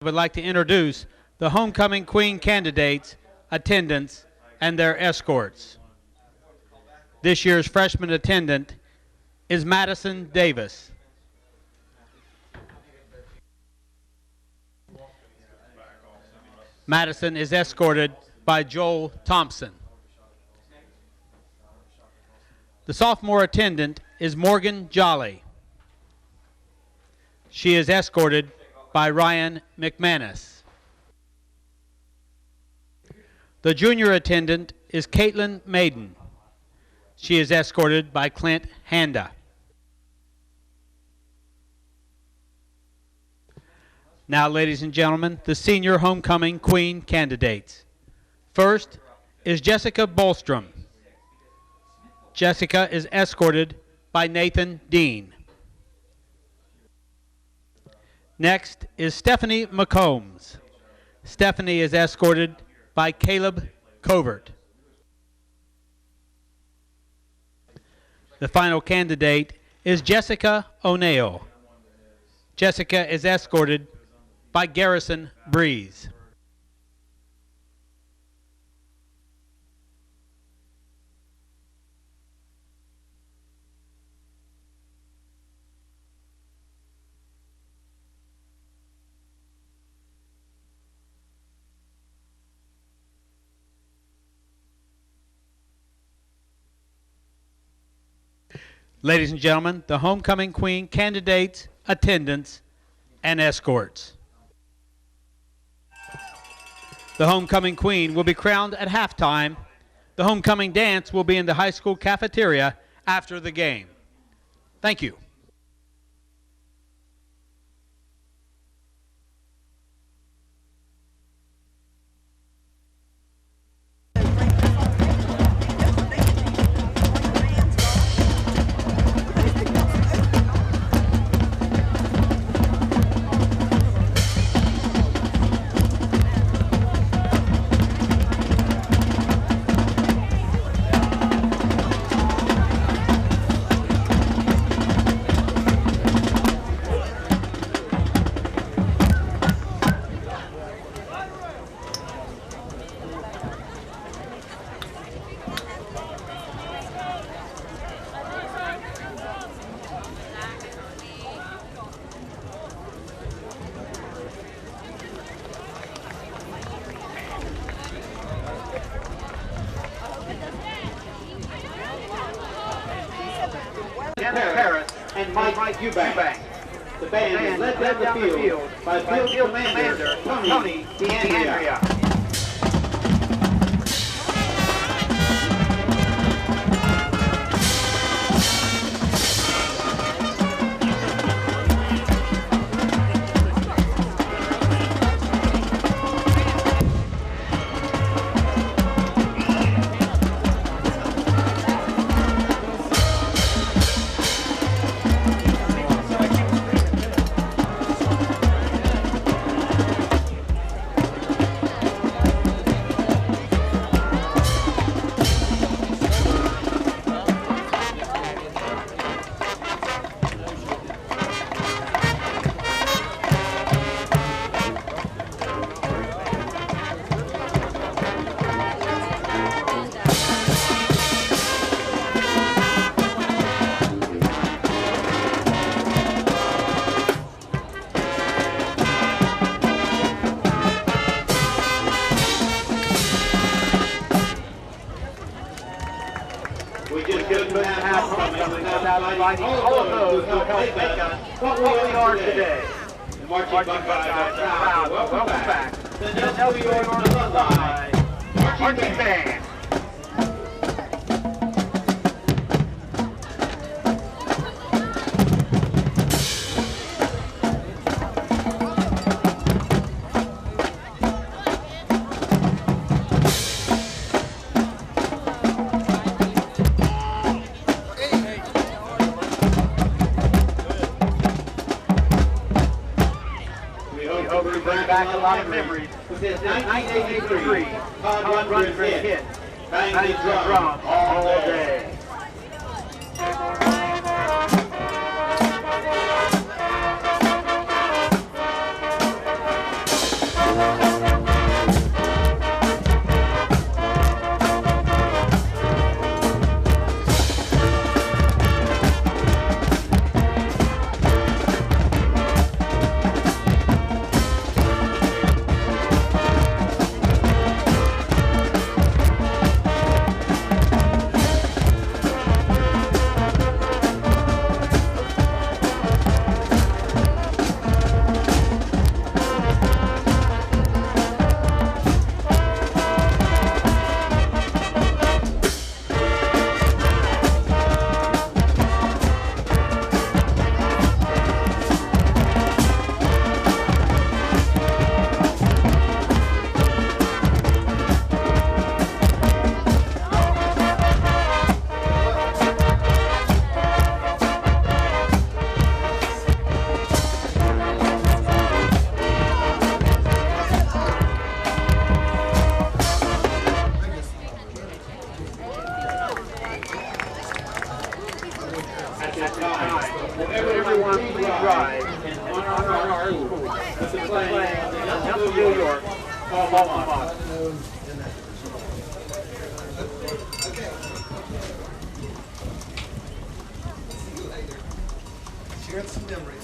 I would like to introduce the homecoming queen candidates, attendants, and their escorts. This year's freshman attendant is Madison Davis. Madison is escorted by Joel Thompson. The sophomore attendant is Morgan Jolly. She is escorted by Ryan McManus. The junior attendant is Caitlin Maiden. She is escorted by Clint Handa. Now, ladies and gentlemen, the senior homecoming queen candidates. First is Jessica Bolstrom. Jessica is escorted by Nathan Dean. Next is Stephanie McCombs. Stephanie is escorted by Caleb Covert. The final candidate is Jessica O'Neill. Jessica is escorted by Garrison Breeze. Ladies and gentlemen, the homecoming queen candidates, attendants, and escorts. The homecoming queen will be crowned at halftime. The homecoming dance will be in the high school cafeteria after the game. Thank you. Harris and Mike Eubank. The band is led down the field by field commander Tony DeAndrea. All of those who helped make us what we are today. The marching guys are proud. Welcome back to the Nelsonville-York alumni marching band. Back a lot of memories. Since 1983, Todd Rundgren hit, bang the drum all day. playing Nelsonville-York, Oklahoma. Sharing some memories.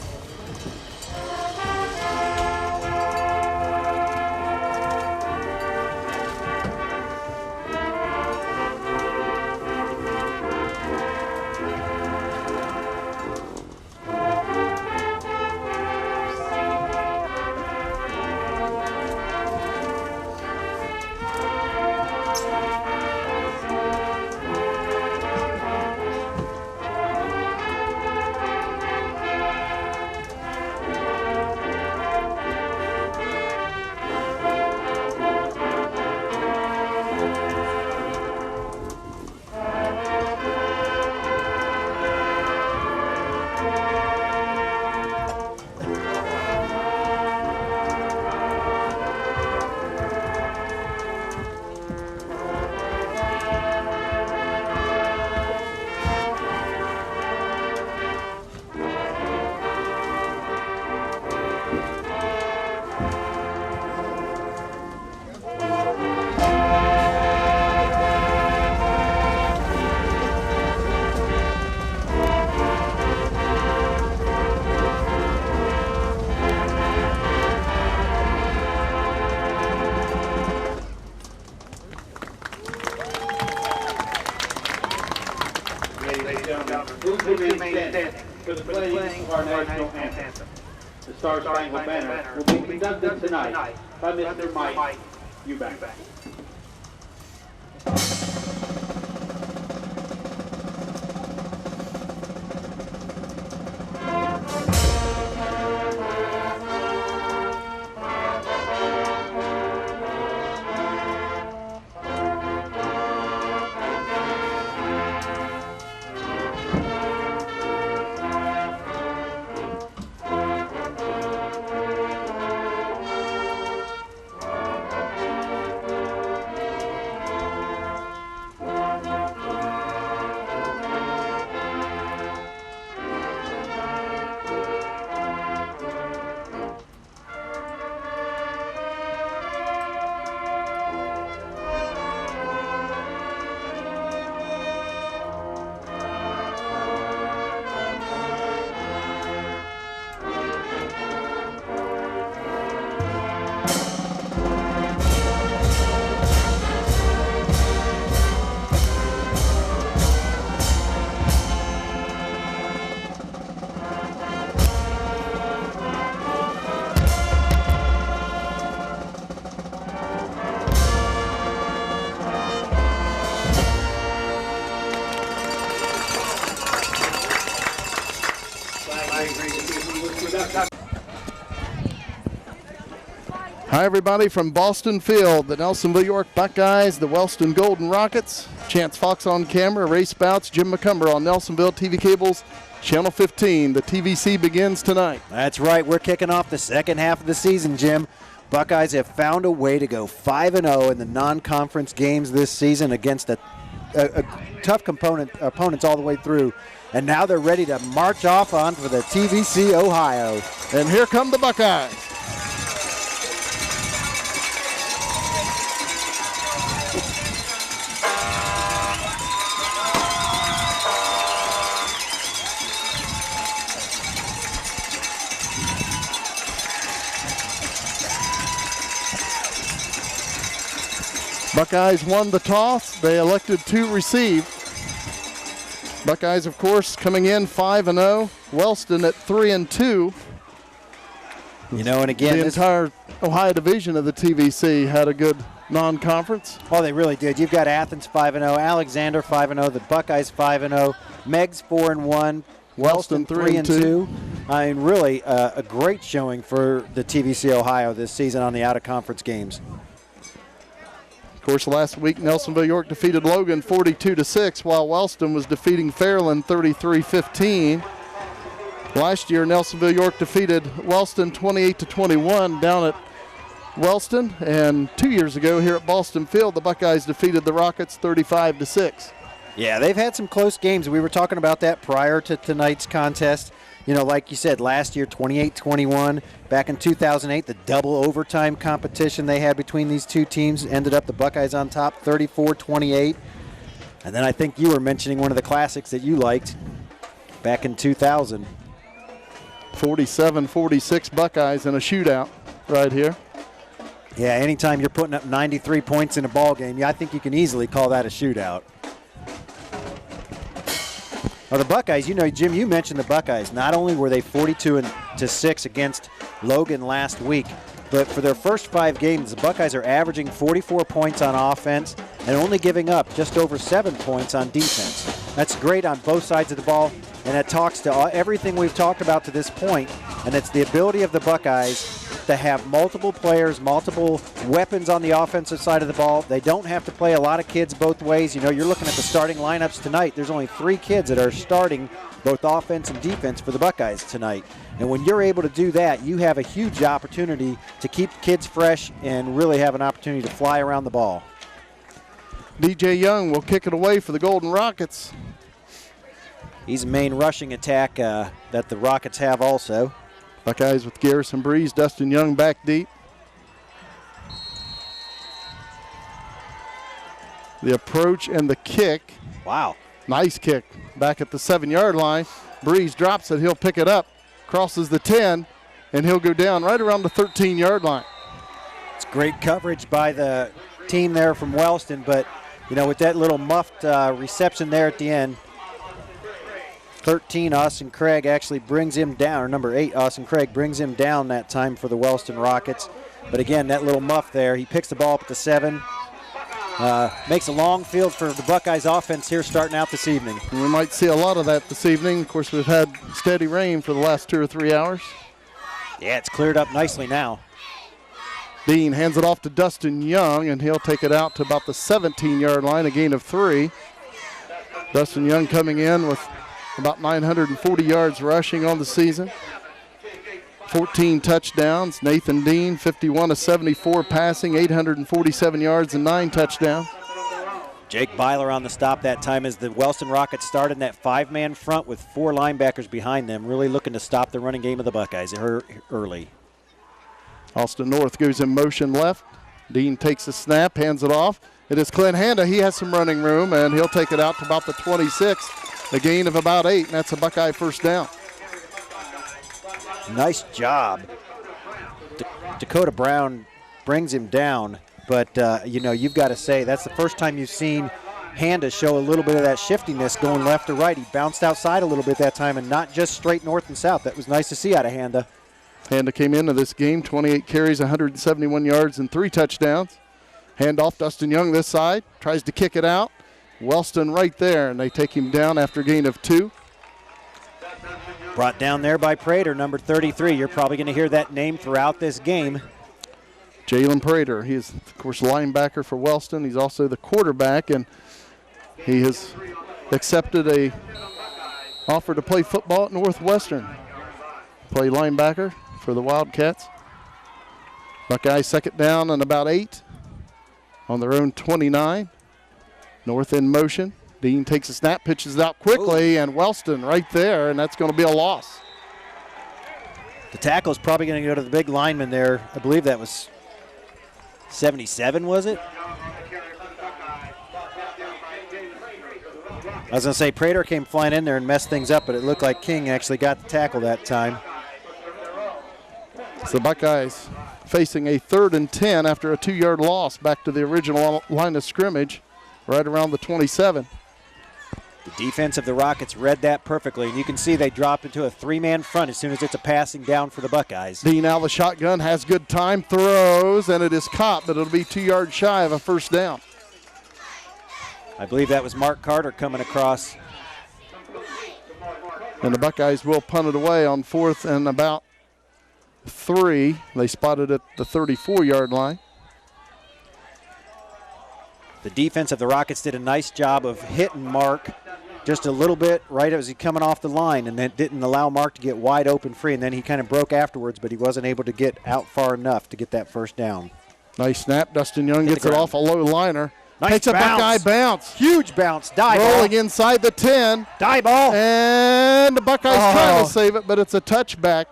Please remain standing for the playing of our national anthem. The Star Spangled Banner will be conducted tonight by Mr. Mike Eubank. Hi, everybody from Boston Field, the Nelsonville-York Buckeyes, the Wellston Golden Rockets. Chance Fox on camera, Ray Spouts, Jim McCumber on Nelsonville TV Cables, Channel 15. The TVC begins tonight. That's right. We're kicking off the second half of the season, Jim. Buckeyes have found a way to go 5-0 in the non-conference games this season against a tough opponents all the way through. And now they're ready to march off on for the TVC Ohio. And here come the Buckeyes. Buckeyes won the toss. They elected to receive. Buckeyes, of course, coming in 5-0. Wellston at 3-2. You know, and again, the entire Ohio division of the TVC had a good non-conference. Oh, they really did. You've got Athens 5-0, Alexander 5-0, the Buckeyes 5-0, Meigs 4-1, Wellston 3-2. I mean, really a great showing for the TVC Ohio this season on the out-of-conference games. Of course, last week Nelsonville-York defeated Logan 42-6, while Wellston was defeating Fairland 33-15. Last year, Nelsonville-York defeated Wellston 28-21 down at Wellston, and 2 years ago here at Boston Field, the Buckeyes defeated the Rockets 35-6. Yeah, they've had some close games. We were talking about that prior to tonight's contest. You know, like you said, last year, 28-21. Back in 2008, the double overtime competition they had between these two teams ended up the Buckeyes on top, 34-28. And then I think you were mentioning one of the classics that you liked back in 2000. 47-46 Buckeyes in a shootout right here. Yeah, anytime you're putting up 93 points in a ball game, I think you can easily call that a shootout. Well, the Buckeyes, you know, Jim, you mentioned the Buckeyes. Not only were they 42-6 against Logan last week, but for their first 5 games, the Buckeyes are averaging 44 points on offense and only giving up just over 7 points on defense. That's great on both sides of the ball, and that talks to everything we've talked about to this point, and it's the ability of the Buckeyes to have multiple players, multiple weapons on the offensive side of the ball. They don't have to play a lot of kids both ways. You know, you're looking at the starting lineups tonight. There's only 3 kids that are starting both offense and defense for the Buckeyes tonight. And when you're able to do that, you have a huge opportunity to keep kids fresh and really have an opportunity to fly around the ball. DJ Young will kick it away for the Golden Rockets. He's the main rushing attack that the Rockets have also. Buckeyes with Garrison Breeze, Dustin Young back deep. The approach and the kick. Wow. Nice kick back at the 7-yard line. Breeze drops it. He'll pick it up, crosses the 10, and he'll go down right around the 13-yard line. It's great coverage by the team there from Wellston, but, you know, with that little muffed reception there at the end, 13, Austin Craig actually brings him down, or number 8, Austin Craig brings him down that time for the Wellston Rockets. But again, that little muff there, he picks the ball up at the 7. Makes a long field for the Buckeyes offense here starting out this evening. We might see a lot of that this evening. Of course, we've had steady rain for the last 2 or 3 hours. Yeah, it's cleared up nicely now. Dean hands it off to Dustin Young, and he'll take it out to about the 17-yard line, a gain of 3. Dustin Young coming in with about 940 yards rushing on the season. 14 touchdowns. Nathan Dean, 51-74 passing, 847 yards and 9 touchdowns. Jake Byler on the stop that time as the Wellston Rockets started in that 5-man front with 4 linebackers behind them, really looking to stop the running game of the Buckeyes early. Austin North goes in motion left. Dean takes a snap, hands it off. It is Clint Handa. He has some running room, and he'll take it out to about the 26, a gain of about 8, and that's a Buckeye first down. Nice job. Dakota Brown brings him down, but, you know, you've got to say that's the first time you've seen Handa show a little bit of that shiftiness going left to right. He bounced outside a little bit that time and not just straight north and south. That was nice to see out of Handa. Handa came into this game, 28 carries, 171 yards, and 3 touchdowns. Hand off Dustin Young this side, tries to kick it out. Wellston right there, and they take him down after a gain of 2. Brought down there by Prater, number 33. You're probably going to hear that name throughout this game. Jalen Prater. He is, of course, linebacker for Wellston. He's also the quarterback, and he has accepted a offer to play football at Northwestern. Play linebacker for the Wildcats. Buckeyes second down and about 8 on their own 29. North in motion. Dean takes a snap, pitches it out quickly, and Wellston right there, and that's going to be a loss. The tackle's probably going to go to the big lineman there. I believe that was 77, was it? I was going to say Prater came flying in there and messed things up, but it looked like King actually got the tackle that time. So the Buckeyes facing a 3rd and 10 after a 2-yard loss back to the original line of scrimmage right around the 27. The defense of the Rockets read that perfectly, and you can see they dropped into a 3-man front as soon as it's a passing down for the Buckeyes. Dean out of the shotgun, has good time, throws, and it is caught, but it'll be 2 yards shy of a first down. I believe that was Mark Carter coming across. And the Buckeyes will punt it away on 4th and about 3. They spotted at the 34-yard line. The defense of the Rockets did a nice job of hitting Mark just a little bit right as he coming off the line, and that didn't allow Mark to get wide open free, and then he kind of broke afterwards, but he wasn't able to get out far enough to get that first down. Nice snap. Dustin Young gets it off a low liner. Nice takes a bounce. Buckeye bounce. Huge bounce. Dive Rolling ball. inside the 10. Die ball. And the Buckeyes trying to save it, but it's a touchback.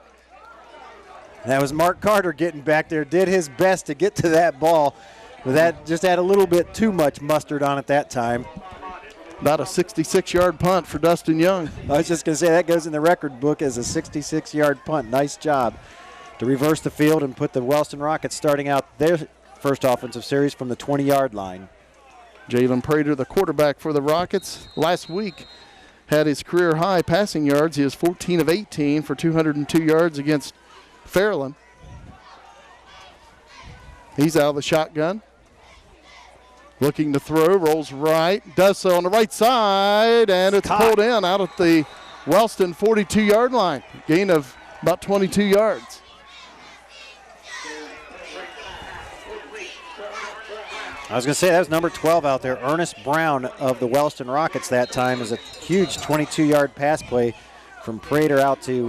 That was Mark Carter getting back there. Did his best to get to that ball. But that just had a little bit too much mustard on it that time. About a 66-yard punt for Dustin Young. I was just going to say that goes in the record book as a 66-yard punt. Nice job to reverse the field and put the Wellston Rockets starting out their first offensive series from the 20-yard line. Jalen Prater, the quarterback for the Rockets, last week had his career-high passing yards. He was 14 of 18 for 202 yards against Fairland. He's out of the shotgun. Looking to throw, rolls right, does so on the right side, and it's pulled in out at the Wellston 42-yard line. Gain of about 22 yards. I was going to say that was number 12 out there. Ernest Brown of the Wellston Rockets that time is a huge 22-yard pass play from Prater out to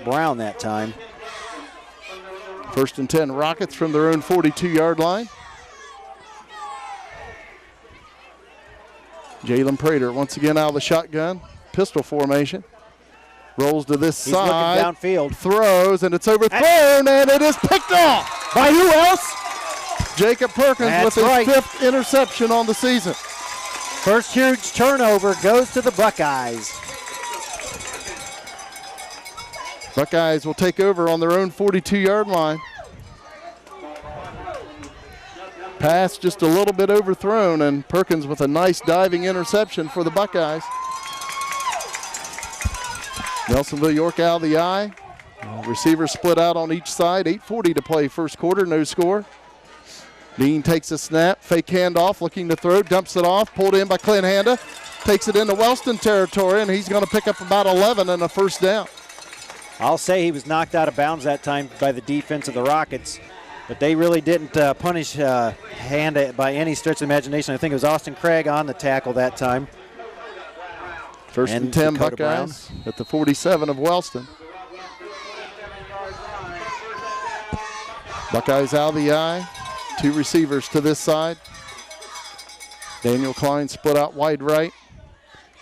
Brown that time. 1st and 10 Rockets from their own 42-yard line. Jalen Prater once again out of the shotgun. Pistol formation. Rolls to this He's side. looking downfield. Throws, and it's overthrown, and it is picked off. By who else? Jacob Perkins That's with his right. 5th interception on the season. First huge turnover goes to the Buckeyes. Buckeyes will take over on their own 42-yard line. Pass just a little bit overthrown, and Perkins with a nice diving interception for the Buckeyes. Nelsonville-York out of the eye. Receivers split out on each side. 8:40 to play first quarter, no score. Dean takes a snap, fake handoff, looking to throw, dumps it off, pulled in by Clint Handa, takes it into Wellston territory, and he's going to pick up about 11 and a first down. I'll say he was knocked out of bounds that time by the defense of the Rockets, but they really didn't punish Handa by any stretch of the imagination. I think it was Austin Craig on the tackle that time. 1st and 10 Dakota Buckeyes at the 47 of Wellston. Buckeyes out of the eye. 2 receivers to this side. Daniel Klein split out wide right.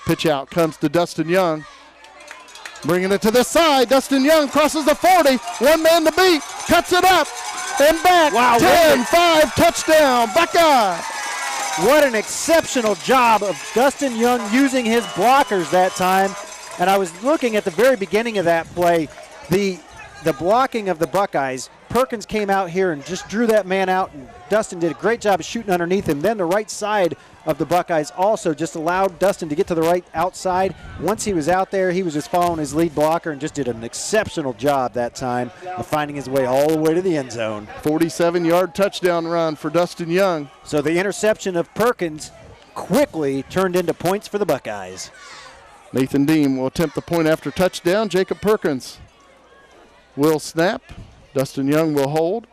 Pitch out comes to Dustin Young. Bringing it to this side. Dustin Young crosses the 40. One man to beat. Cuts it up and back. Wow, 10-5 touchdown. Buckeye. What an exceptional job of Dustin Young using his blockers that time. And I was looking at the very beginning of that play. The blocking of the Buckeyes, Perkins came out here and just drew that man out, and Dustin did a great job of shooting underneath him. Then the right side of the Buckeyes also just allowed Dustin to get to the right outside. Once he was out there, he was just following his lead blocker and just did an exceptional job that time of finding his way all the way to the end zone. 47-yard touchdown run for Dustin Young. So the interception of Perkins quickly turned into points for the Buckeyes. Nathan Deem will attempt the point after touchdown. Jacob Perkins will snap. Dustin Young will hold.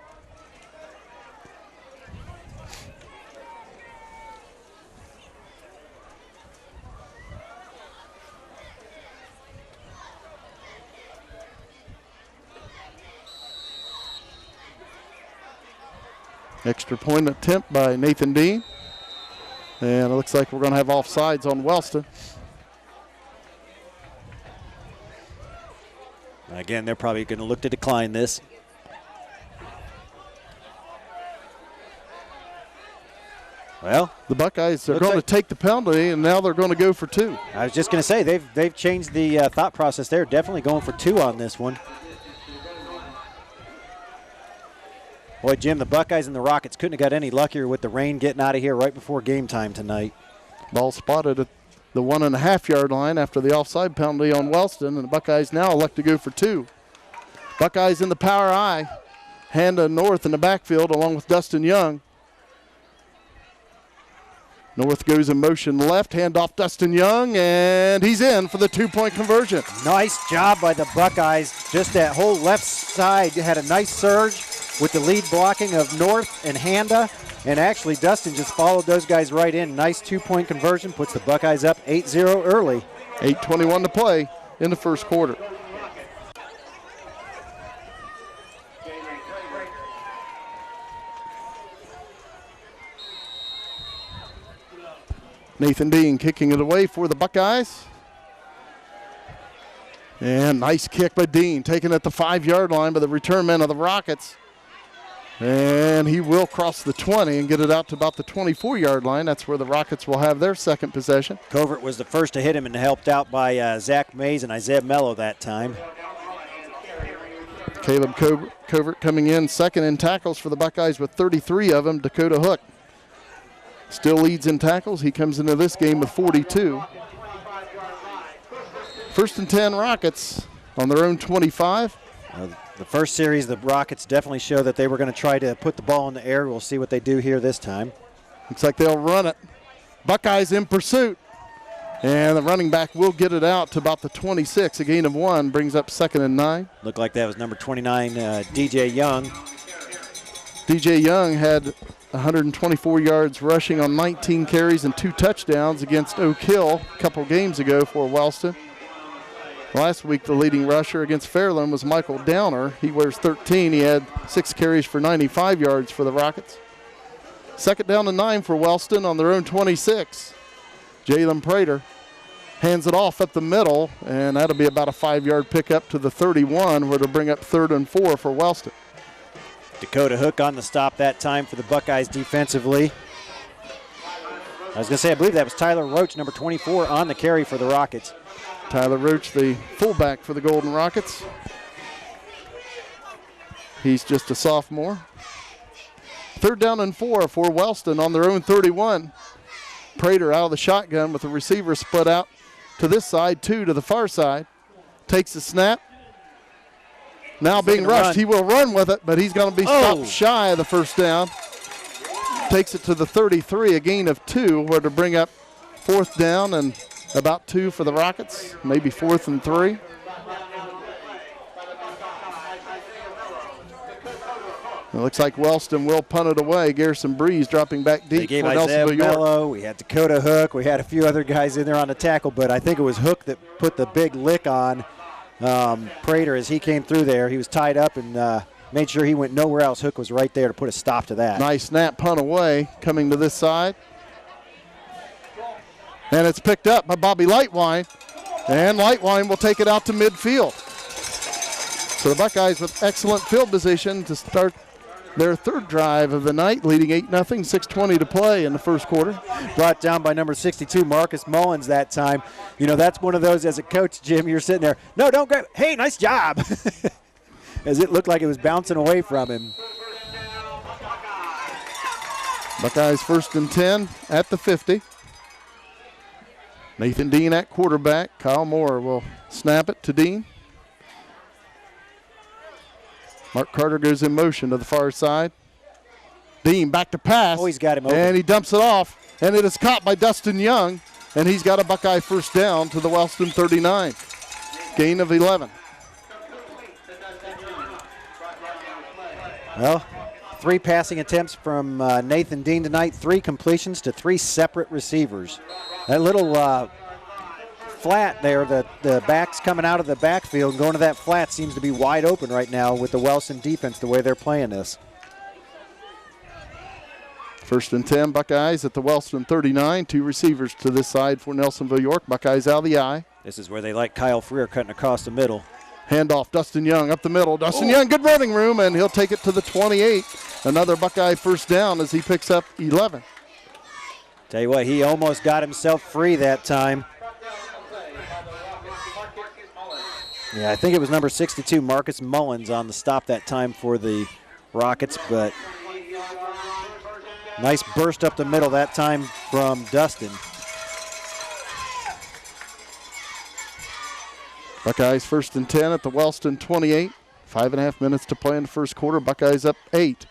Extra point attempt by Nathan Dean. And it looks like we're going to have offsides on Wellston. Again, they're probably going to look to decline this. Well, the Buckeyes are going to take the penalty, and now they're going to go for 2. I was just going to say, they've changed the thought process. They're definitely going for 2 on this one. Boy, Jim, the Buckeyes and the Rockets couldn't have got any luckier with the rain getting out of here right before game time tonight. Ball spotted at the 1.5-yard line after the offside penalty on Wellston, and the Buckeyes now elect to go for 2. Buckeyes in the power eye. Handa North in the backfield along with Dustin Young. North goes in motion left, handoff Dustin Young, and he's in for the 2-point conversion. Nice job by the Buckeyes. Just that whole left side had a nice surge with the lead blocking of North and Handa. And actually, Dustin just followed those guys right in. Nice 2-point conversion, puts the Buckeyes up 8-0 early. 8:21 to play in the first quarter. Nathan Dean kicking it away for the Buckeyes. And nice kick by Dean, taken at the 5-yard line by the return man of the Rockets. And he will cross the 20 and get it out to about the 24-yard line. That's where the Rockets will have their second possession. Covert was the first to hit him and helped out by Zach Mays and Isaiah Mello that time. Caleb Covert coming in second in tackles for the Buckeyes with 33 of them. Dakota Hook still leads in tackles. He comes into this game with 42. First and 10 Rockets on their own 25. The first series, the Rockets definitely show that they were going to try to put the ball in the air. We'll see what they do here this time. Looks like they'll run it. Buckeyes in pursuit. And the running back will get it out to about the 26. A gain of 1 brings up 2nd and 9. Looked like that was number 29, DJ Young. DJ Young had 124 yards rushing on 19 carries and 2 touchdowns against Oak Hill a couple games ago for Wellston. Last week, the leading rusher against Fairland was Michael Downer. He wears 13. He had 6 carries for 95 yards for the Rockets. 2nd down and 9 for Wellston on their own 26. Jalen Prater hands it off up the middle, and that'll be about a 5-yard pickup to the 31, where to bring up 3rd and 4 for Wellston. Dakota Hook on the stop that time for the Buckeyes defensively. I was going to say, I believe that was Tyler Roach, number 24, on the carry for the Rockets. Tyler Roach, the fullback for the Golden Rockets. He's just a sophomore. 3rd down and 4 for Wellston on their own 31. Prater out of the shotgun with the receiver split out to this side, 2 to the far side. Takes the snap. Now being rushed. He will run with it, but he's going to be stopped shy of the first down. Takes it to the 33, a gain of 2, where to bring up 4th down and about 2 for the Rockets, maybe 4th and 3. It looks like Wellston will punt it away. Garrison Breeze dropping back deep. They gave for Isaiah Nelsonville-York. Mello. We had Dakota Hook. We had a few other guys in there on the tackle, but I think it was Hook that put the big lick on Prater as he came through there. He was tied up and made sure he went nowhere else. Hook was right there to put a stop to that. Nice snap, punt away, coming to this side. And it's picked up by Bobby Lightwine. And Lightwine will take it out to midfield. So the Buckeyes with excellent field position to start their 3rd drive of the night, leading 8-0, 6:20 to play in the first quarter. Brought down by number 62, Marcus Mullins that time. You know, that's one of those as a coach, Jim, you're sitting there, no, don't grab, hey, nice job. As it looked like it was bouncing away from him. Buckeyes 1st and 10 at the 50. Nathan Dean at quarterback. Kyle Moore will snap it to Dean. Mark Carter goes in motion to the far side. Dean back to pass. Oh, he's got him open. And he dumps it off. And it is caught by Dustin Young. And he's got a Buckeye 1st down to the Wellston 39. Gain of 11. Well, 3 passing attempts from Nathan Dean tonight, 3 completions to 3 separate receivers. That little flat there, the backs coming out of the backfield and going to that flat seems to be wide open right now with the Wellston defense the way they're playing this. 1st and 10, Buckeyes at the Wellston 39. 2 receivers to this side for Nelsonville-York. Buckeyes out of the eye. This is where they like Kyle Freer cutting across the middle. Handoff, Dustin Young up the middle. Dustin Young, good running room, and he'll take it to the 28. Another Buckeye 1st down as he picks up 11. Tell you what, he almost got himself free that time. Yeah, I think it was number 62, Marcus Mullins, on the stop that time for the Rockets, but nice burst up the middle that time from Dustin. Buckeyes 1st and 10 at the Wellston 28. 5.5 minutes to play in the first quarter. Buckeyes up 8.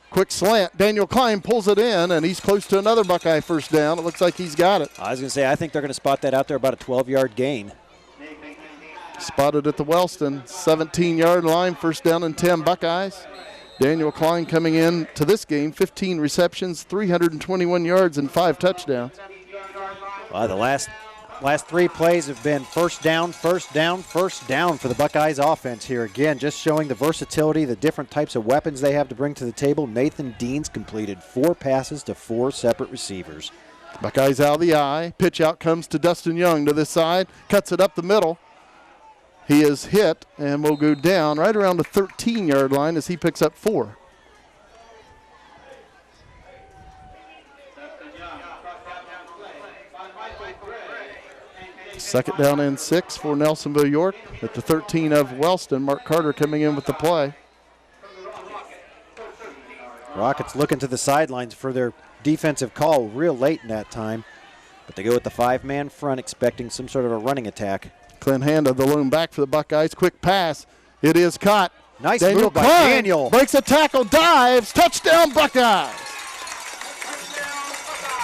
Quick slant. Daniel Klein pulls it in, and he's close to another Buckeye 1st down. It looks like he's got it. I was going to say, I think they're going to spot that out there about a 12-yard gain. Spotted at the Wellston 17-yard line. 1st down and 10 Buckeyes. Daniel Klein coming in to this game, 15 receptions, 321 yards, and 5 touchdowns. The last 3 plays have been 1st down, 1st down, 1st down for the Buckeyes offense here. Again, just showing the versatility, the different types of weapons they have to bring to the table. Nathan Dean's completed 4 passes to 4 separate receivers. Buckeyes out of the eye. Pitch out comes to Dustin Young to this side. Cuts it up the middle. He is hit and will go down right around the 13-yard line as he picks up 4. Second down and 6 for Nelsonville-York at the 13 of Wellston. Mark Carter coming in with the play. Rockets looking to the sidelines for their defensive call real late in that time. But they go with the 5-man front, expecting some sort of a running attack. Clint Handa, the lone back for the Buckeyes. Quick pass. It is caught. Nice move by Daniel. Breaks a tackle, dives. Touchdown, Buckeyes.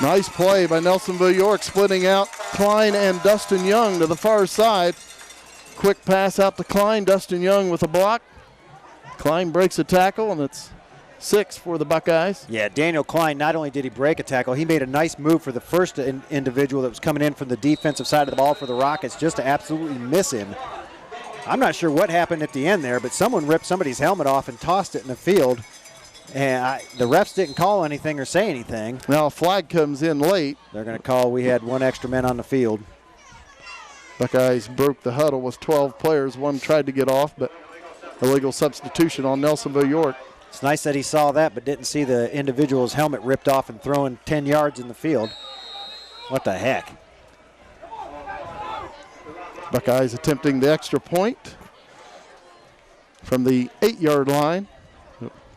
Nice play by Nelsonville-York, splitting out Klein and Dustin Young to the far side. Quick pass out to Klein. Dustin Young with a block. Klein breaks a tackle, and it's 6 for the Buckeyes. Yeah, Daniel Klein, not only did he break a tackle, he made a nice move for the first individual that was coming in from the defensive side of the ball for the Rockets just to absolutely miss him. I'm not sure what happened at the end there, but someone ripped somebody's helmet off and tossed it in the field. And the refs didn't call anything or say anything. Now a flag comes in late. They're going to call we had 1 extra man on the field. Buckeyes broke the huddle with 12 players. One tried to get off, but illegal substitution on Nelsonville-York. It's nice that he saw that, but didn't see the individual's helmet ripped off and thrown 10 yards in the field. What the heck? Buckeyes attempting the extra point from the 8-yard line.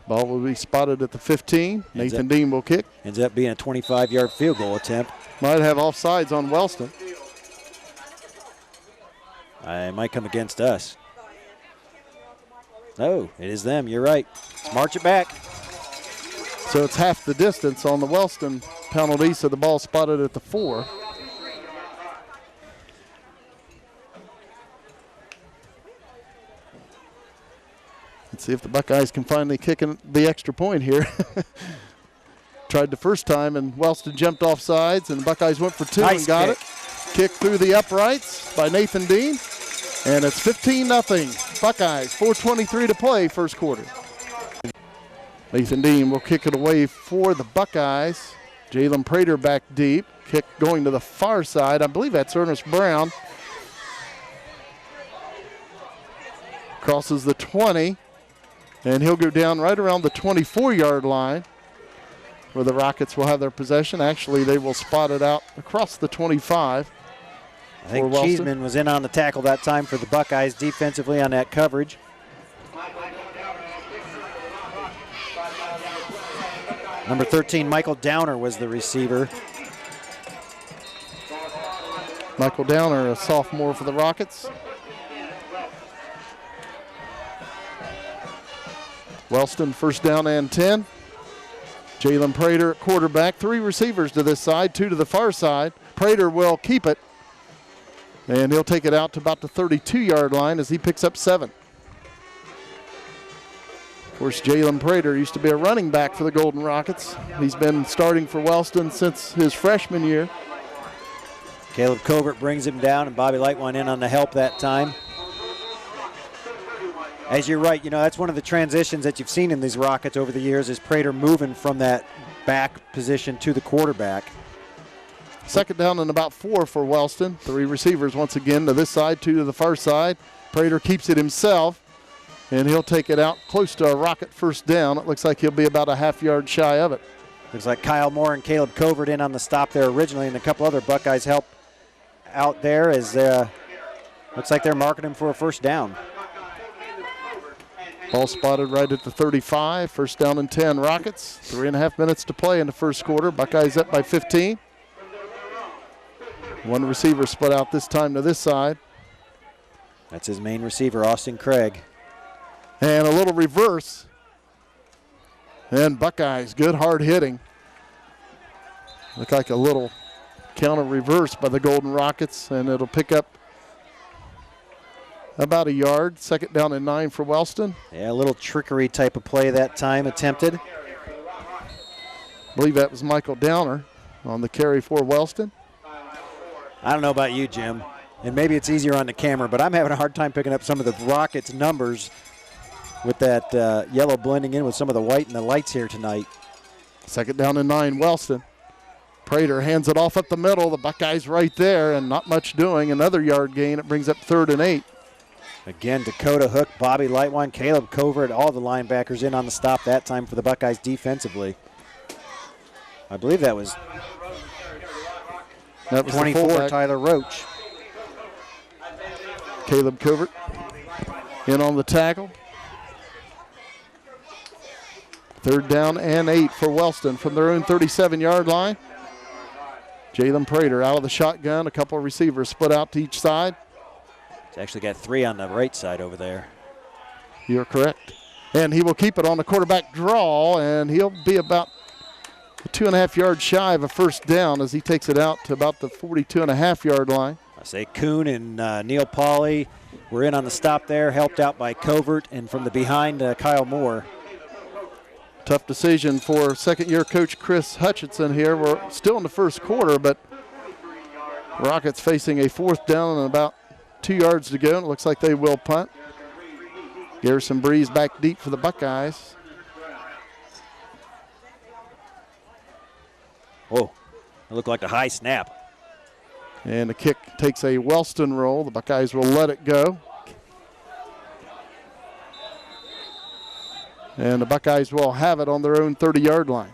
Ball will be spotted at the 15. Nathan Dean will kick. Ends up being a 25-yard field goal attempt. Might have offsides on Wellston. It might come against us. Oh, it is them. You're right. Let's march it back. So it's half the distance on the Wellston penalty, so the ball spotted at the 4. Let's see if the Buckeyes can finally kick the extra point here. Tried the first time, and Wellston jumped off sides, and the Buckeyes went for 2 nice and got kick. it. Kick through the uprights by Nathan Dean, and it's 15-0. Buckeyes, 4:23 to play, first quarter. Nathan Dean will kick it away for the Buckeyes. Jalen Prater back deep. Kick going to the far side. I believe that's Ernest Brown. Crosses the 20. And he'll go down right around the 24-yard line where the Rockets will have their possession. Actually, they will spot it out across the 25. I think Cheeseman was in on the tackle that time for the Buckeyes defensively on that coverage. Number 13, Michael Downer was the receiver. Michael Downer, a sophomore for the Rockets. Wellston, first down and 10. Jalen Prater at quarterback. 3 receivers to this side, 2 to the far side. Prater will keep it. And he'll take it out to about the 32-yard line as he picks up 7. Of course, Jalen Prater used to be a running back for the Golden Rockets. He's been starting for Wellston since his freshman year. Caleb Covert brings him down, and Bobby Light went in on the help that time. As you're right, you know, that's one of the transitions that you've seen in these Rockets over the years is Prater moving from that back position to the quarterback. Second down and about 4 for Wellston. 3 receivers once again to this side, 2 to the far side. Prater keeps it himself, and he'll take it out close to a Rocket first down. It looks like he'll be about a half-yard shy of it. Looks like Kyle Moore and Caleb Covert in on the stop there originally, and a couple other Buckeyes help out there as looks like they're marking him for a first down. Ball spotted right at the 35. First down and 10 Rockets. 3.5 minutes to play in the first quarter. Buckeyes up by 15. 1 receiver split out this time to this side. That's his main receiver, Austin Craig. And a little reverse. And Buckeyes, good hard hitting. Look like a little counter reverse by the Golden Rockets, and it'll pick up about a yard. Second down and 9 for Wellston. Yeah, a little trickery type of play that time attempted. I believe that was Michael Downer on the carry for Wellston. I don't know about you, Jim, and maybe it's easier on the camera, but I'm having a hard time picking up some of the Rockets' numbers with that yellow blending in with some of the white and the lights here tonight. Second down and 9, Wellston. Prater hands it off up the middle. The Buckeyes right there and not much doing. Another yard gain. It brings up 3rd and 8. Again, Dakota Hook, Bobby Lightwine, Caleb Covert, all the linebackers in on the stop that time for the Buckeyes defensively. I believe that was 24, Tyler Roach. Caleb Covert in on the tackle. 3rd down and 8 for Wellston from their own 37-yard line. Jalen Prater out of the shotgun. A couple of receivers split out to each side. He's actually got 3 on the right side over there. You're correct. And he will keep it on the quarterback draw, and he'll be about 2.5 yards shy of a 1st down as he takes it out to about the 42.5-yard line. I say Kuhn and Neil Pauly were in on the stop there, helped out by Covert, and from the behind, Kyle Moore. Tough decision for second-year coach Chris Hutchinson here. We're still in the first quarter, but Rockets facing a 4th down and about 2 yards to go, and it looks like they will punt. Garrison Breeze back deep for the Buckeyes. Whoa, it looked like a high snap. And the kick takes a Wellston roll. The Buckeyes will let it go. And the Buckeyes will have it on their own 30-yard line.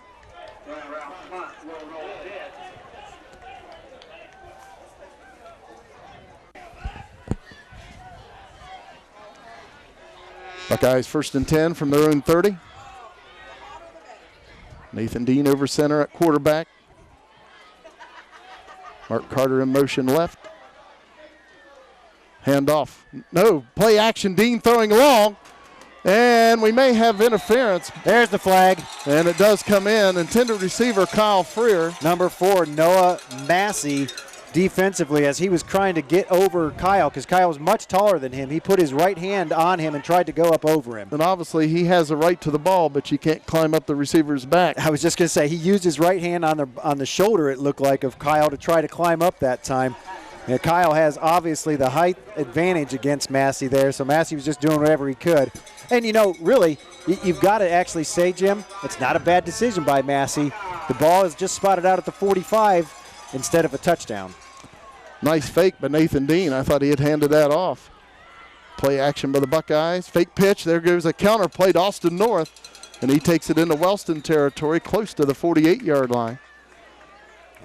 Buckeyes 1st and 10 from their own 30. Nathan Dean over center at quarterback. Mark Carter in motion left. Handoff. No, play action. Dean throwing long. And we may have interference. There's the flag. And it does come in. Intended receiver Kyle Freer. Number 4, Noah Massey, defensively, as he was trying to get over Kyle, because Kyle was much taller than him. He put his right hand on him and tried to go up over him. And obviously he has a right to the ball, but you can't climb up the receiver's back. I was just going to say, he used his right hand on the shoulder, it looked like, of Kyle to try to climb up that time. And Kyle has obviously the height advantage against Massey there, so Massey was just doing whatever he could. And, you know, really, you've got to actually say, Jim, it's not a bad decision by Massey. The ball is just spotted out at the 45 instead of a touchdown. Nice fake by Nathan Dean. I thought he had handed that off. Play action by the Buckeyes. Fake pitch. There goes a counter play to Austin North, and he takes it into Wellston territory, close to the 48-yard line.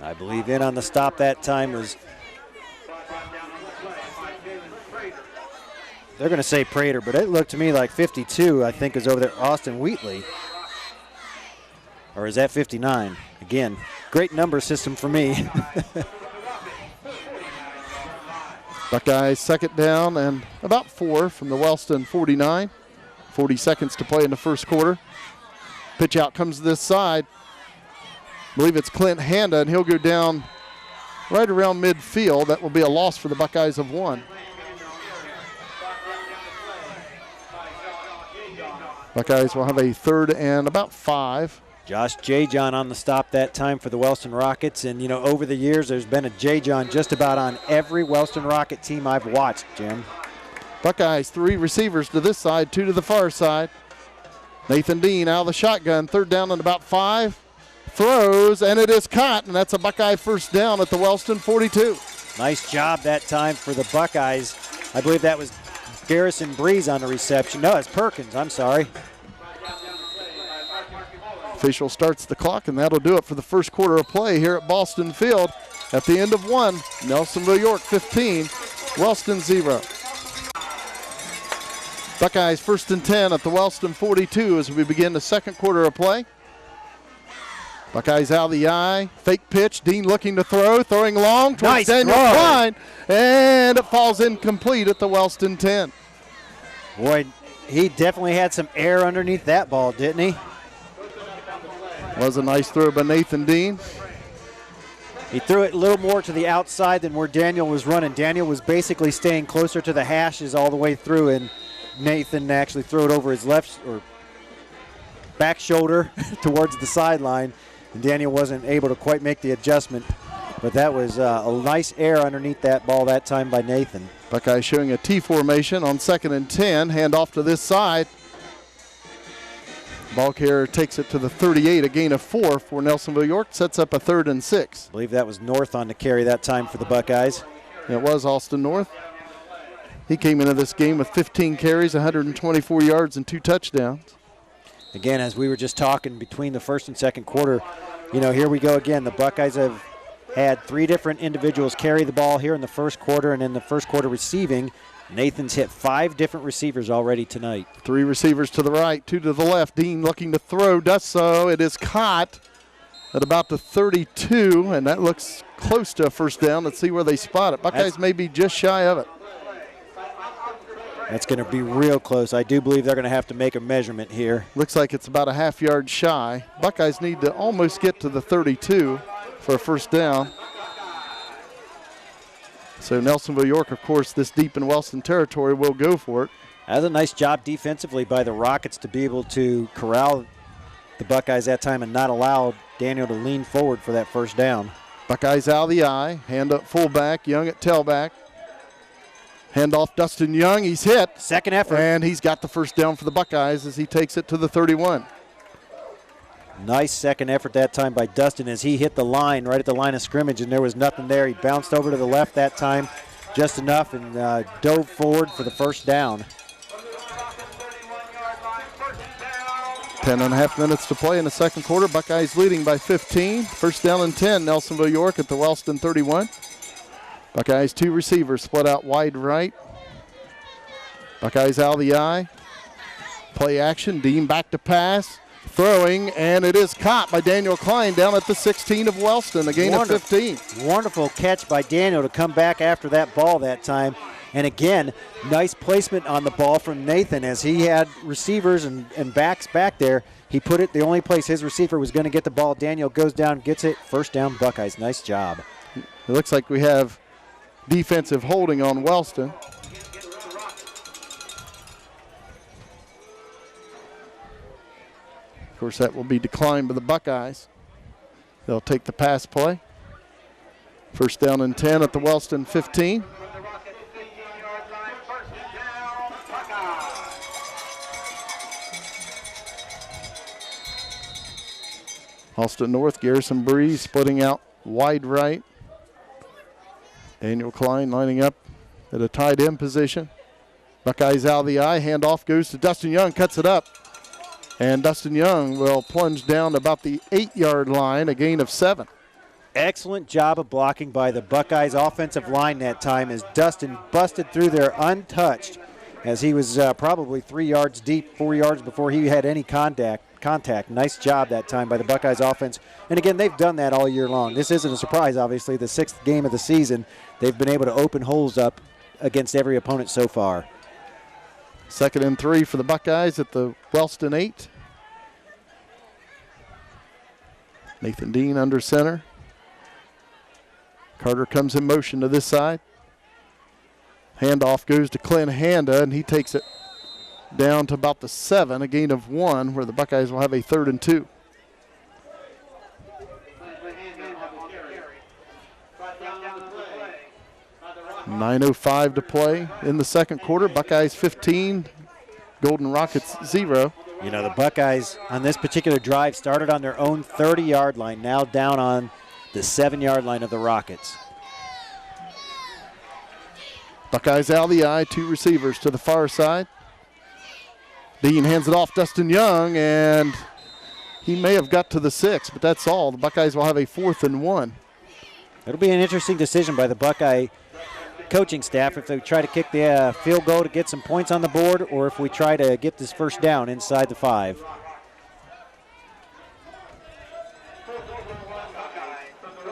I believe in on the stop that time was, they're going to say Prater, but it looked to me like 52, I think, is over there. Austin Wheatley. Or is that 59? Again, great number system for me. Buckeyes 2nd down and about 4 from the Wellston 49. 40 seconds to play in the first quarter. Pitch out comes to this side. I believe it's Clint Handa, and he'll go down right around midfield. That will be a loss for the Buckeyes of 1. Buckeyes will have a 3rd and about 5. Josh J-John on the stop that time for the Wellston Rockets. And, you know, over the years, there's been a J-John just about on every Wellston Rocket team I've watched, Jim. Buckeyes 3 receivers to this side, 2 to the far side. Nathan Dean out of the shotgun, 3rd down and about 5. Throws, and it is caught, and that's a Buckeye 1st down at the Wellston 42. Nice job that time for the Buckeyes. I believe that was Garrison Breeze on the reception. No, it's Perkins, I'm sorry. Official starts the clock, and that'll do it for the first quarter of play here at Boston Field. At the end of 1, Nelsonville-York 15, Wellston 0. Buckeyes 1st and 10 at the Wellston 42 as we begin the second quarter of play. Buckeyes out of the eye, fake pitch, Dean looking to throw, throwing long towards nice Daniel throw. Klein, and it falls incomplete at the Wellston 10. Boy, he definitely had some air underneath that ball, didn't he? Was a nice throw by Nathan Dean. He threw it a little more to the outside than where Daniel was running. Daniel was basically staying closer to the hashes all the way through, and Nathan actually threw it over his left or back shoulder towards the sideline, and Daniel wasn't able to quite make the adjustment. But that was a nice air underneath that ball that time by Nathan. Buckeyes showing a T formation on 2nd and 10. Hand off to this side. Ball carrier takes it to the 38, a gain of 4 for Nelsonville-York, sets up a 3rd and 6. I believe that was North on the carry that time for the Buckeyes. It was Austin North. He came into this game with 15 carries, 124 yards, and 2 touchdowns. Again, as we were just talking between the first and second quarter, here we go again. The Buckeyes have had 3 different individuals carry the ball here in the first quarter, and in the first quarter receiving, Nathan's hit 5 different receivers already tonight. 3 receivers to the right, 2 to the left. Dean looking to throw, does so. It is caught at about the 32, and that looks close to a first down. Let's see where they spot it. Buckeyes may be just shy of it. That's going to be real close. I do believe they're going to have to make a measurement here. Looks like it's about a half yard shy. Buckeyes need to almost get to the 32 for a first down. So Nelsonville-York, of course, this deep in Wellston territory, will go for it. That was a nice job defensively by the Rockets to be able to corral the Buckeyes that time and not allow Daniel to lean forward for that first down. Buckeyes out of the eye, hand up fullback, Young at tailback. Hand off Dustin Young, he's hit. Second effort. And he's got the first down for the Buckeyes as he takes it to the 31. Nice second effort that time by Dustin as he hit the line right at the line of scrimmage, and there was nothing there. He bounced over to the left that time just enough and dove forward for the first down. 10.5 minutes to play in the second quarter. Buckeyes leading by 15. First down and 10, Nelsonville-York at the Wellston 31. Buckeyes 2 receivers split out wide right. Buckeyes out of the eye. Play action, Dean back to pass. Throwing, and it is caught by Daniel Klein down at the 16 of Wellston, a gain of 15. Wonderful catch by Daniel to come back after that ball that time. And again, nice placement on the ball from Nathan as he had receivers and backs back there. He put it the only place his receiver was going to get the ball. Daniel goes down, gets it. First down, Buckeyes. Nice job. It looks like we have defensive holding on Wellston. Of course, that will be declined by the Buckeyes. They'll take the pass play. First down and 10 at the Wellston 15. Austin North, Garrison Breeze splitting out wide right. Daniel Klein lining up at a tight end position. Buckeyes out of the eye. Handoff goes to Dustin Young, cuts it up. And Dustin Young will plunge down about the 8-yard line, a gain of 7. Excellent job of blocking by the Buckeyes offensive line that time as Dustin busted through there untouched as he was probably 3 yards deep, 4 yards before he had any contact. Nice job that time by the Buckeyes offense. And again, they've done that all year long. This isn't a surprise, obviously. The 6th game of the season, they've been able to open holes up against every opponent so far. 2nd and 3 for the Buckeyes at the Wellston 8. Nathan Dean under center. Carter comes in motion to this side. Handoff goes to Clint Handa, and he takes it down to about the 7, a gain of 1, where the Buckeyes will have a 3rd and 2. .9:05 to play in the second quarter. Buckeyes 15, Golden Rockets 0. You know, the Buckeyes on this particular drive started on their own 30-yard line, now down on the 7-yard line of the Rockets. Buckeyes out of the eye, 2 receivers to the far side. Dean hands it off Dustin Young, and he may have got to the 6, but that's all. The Buckeyes will have a 4th and 1. It'll be an interesting decision by the Buckeye coaching staff if they try to kick the field goal to get some points on the board or if we try to get this first down inside the 5.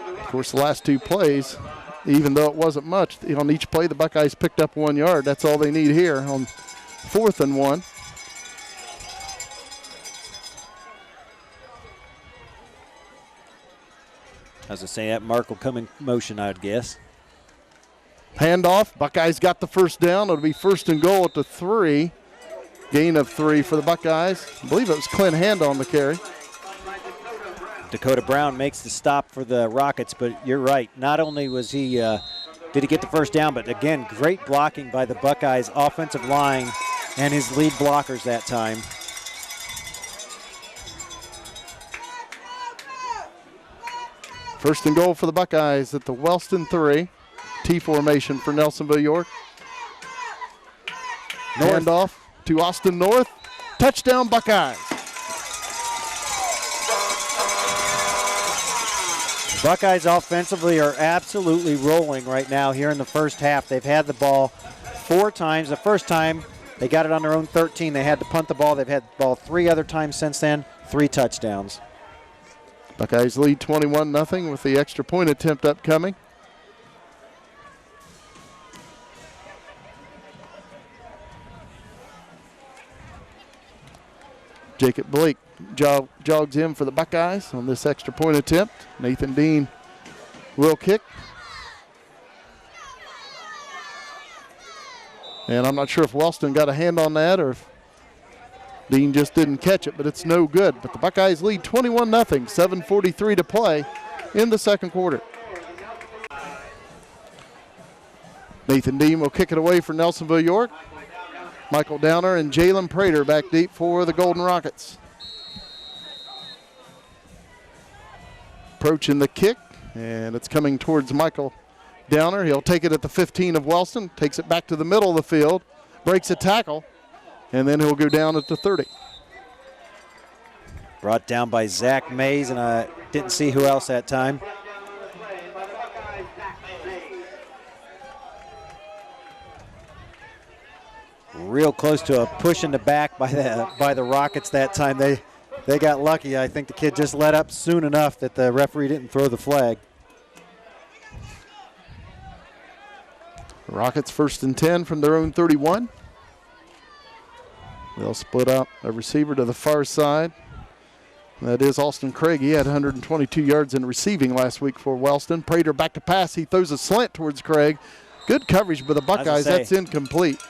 Of course, the last 2 plays, even though it wasn't much, on each play the Buckeyes picked up 1 yard. That's all they need here on 4th and 1. As I say, that mark will come in motion, I would guess. Handoff, Buckeyes got the first down. It'll be 1st and goal at the 3. Gain of 3 for the Buckeyes. I believe it was Clint Handa on the carry. Dakota Brown makes the stop for the Rockets, but you're right. Not only was he did he get the first down, but again, great blocking by the Buckeyes offensive line and his lead blockers that time. First and goal for the Buckeyes at the Wellston 3. T formation for Nelsonville-York. Handoff to Austin North. Touchdown Buckeyes. Buckeyes offensively are absolutely rolling right now here in the first half. They've had the ball 4 times. The first time they got it on their own 13. They had to punt the ball. They've had the ball 3 other times since then, 3 touchdowns. Buckeyes lead 21-0 with the extra point attempt upcoming. Jacob Blake jogs in for the Buckeyes on this extra point attempt. Nathan Dean will kick. And I'm not sure if Wellston got a hand on that or if Dean just didn't catch it, but it's no good. But the Buckeyes lead 21-0, 7:43 to play in the second quarter. Nathan Dean will kick it away for Nelsonville-York. Michael Downer and Jalen Prater back deep for the Golden Rockets. Approaching the kick, and it's coming towards Michael Downer. He'll take it at the 15 of Wellston, takes it back to the middle of the field, breaks a tackle, and then he'll go down at the 30. Brought down by Zach Mays, and I didn't see who else that time. Real close to a push in the back by the Rockets that time. They got lucky. I think the kid just let up soon enough that the referee didn't throw the flag. Rockets 1st and 10 from their own 31. They'll split up a receiver to the far side. That is Austin Craig. He had 122 yards in receiving last week for Wellston. Prater back to pass. He throws a slant towards Craig. Good coverage by the Buckeyes. That's incomplete.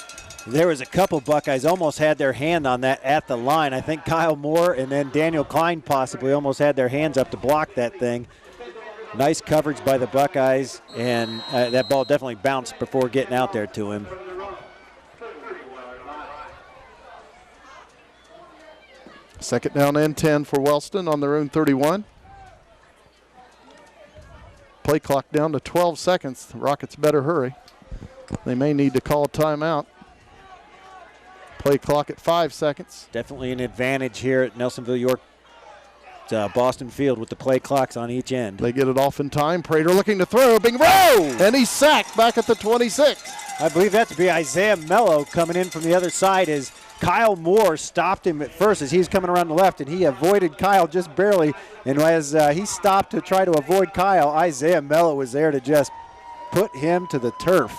There was a couple Buckeyes almost had their hand on that at the line. I think Kyle Moore and then Daniel Klein possibly almost had their hands up to block that thing. Nice coverage by the Buckeyes, and that ball definitely bounced before getting out there to him. Second down and 10 for Wellston on their own 31. Play clock down to 12 seconds. The Rockets better hurry. They may need to call a timeout. Play clock at 5 seconds. Definitely an advantage here at Nelsonville-York Boston Field with the play clocks on each end. They get it off in time. Prater looking to throw. Big row! And he's sacked back at the 26. I believe that to be Isaiah Mello coming in from the other side as Kyle Moore stopped him at first as he's coming around the left, and he avoided Kyle just barely. And as he stopped to try to avoid Kyle, Isaiah Mello was there to just put him to the turf.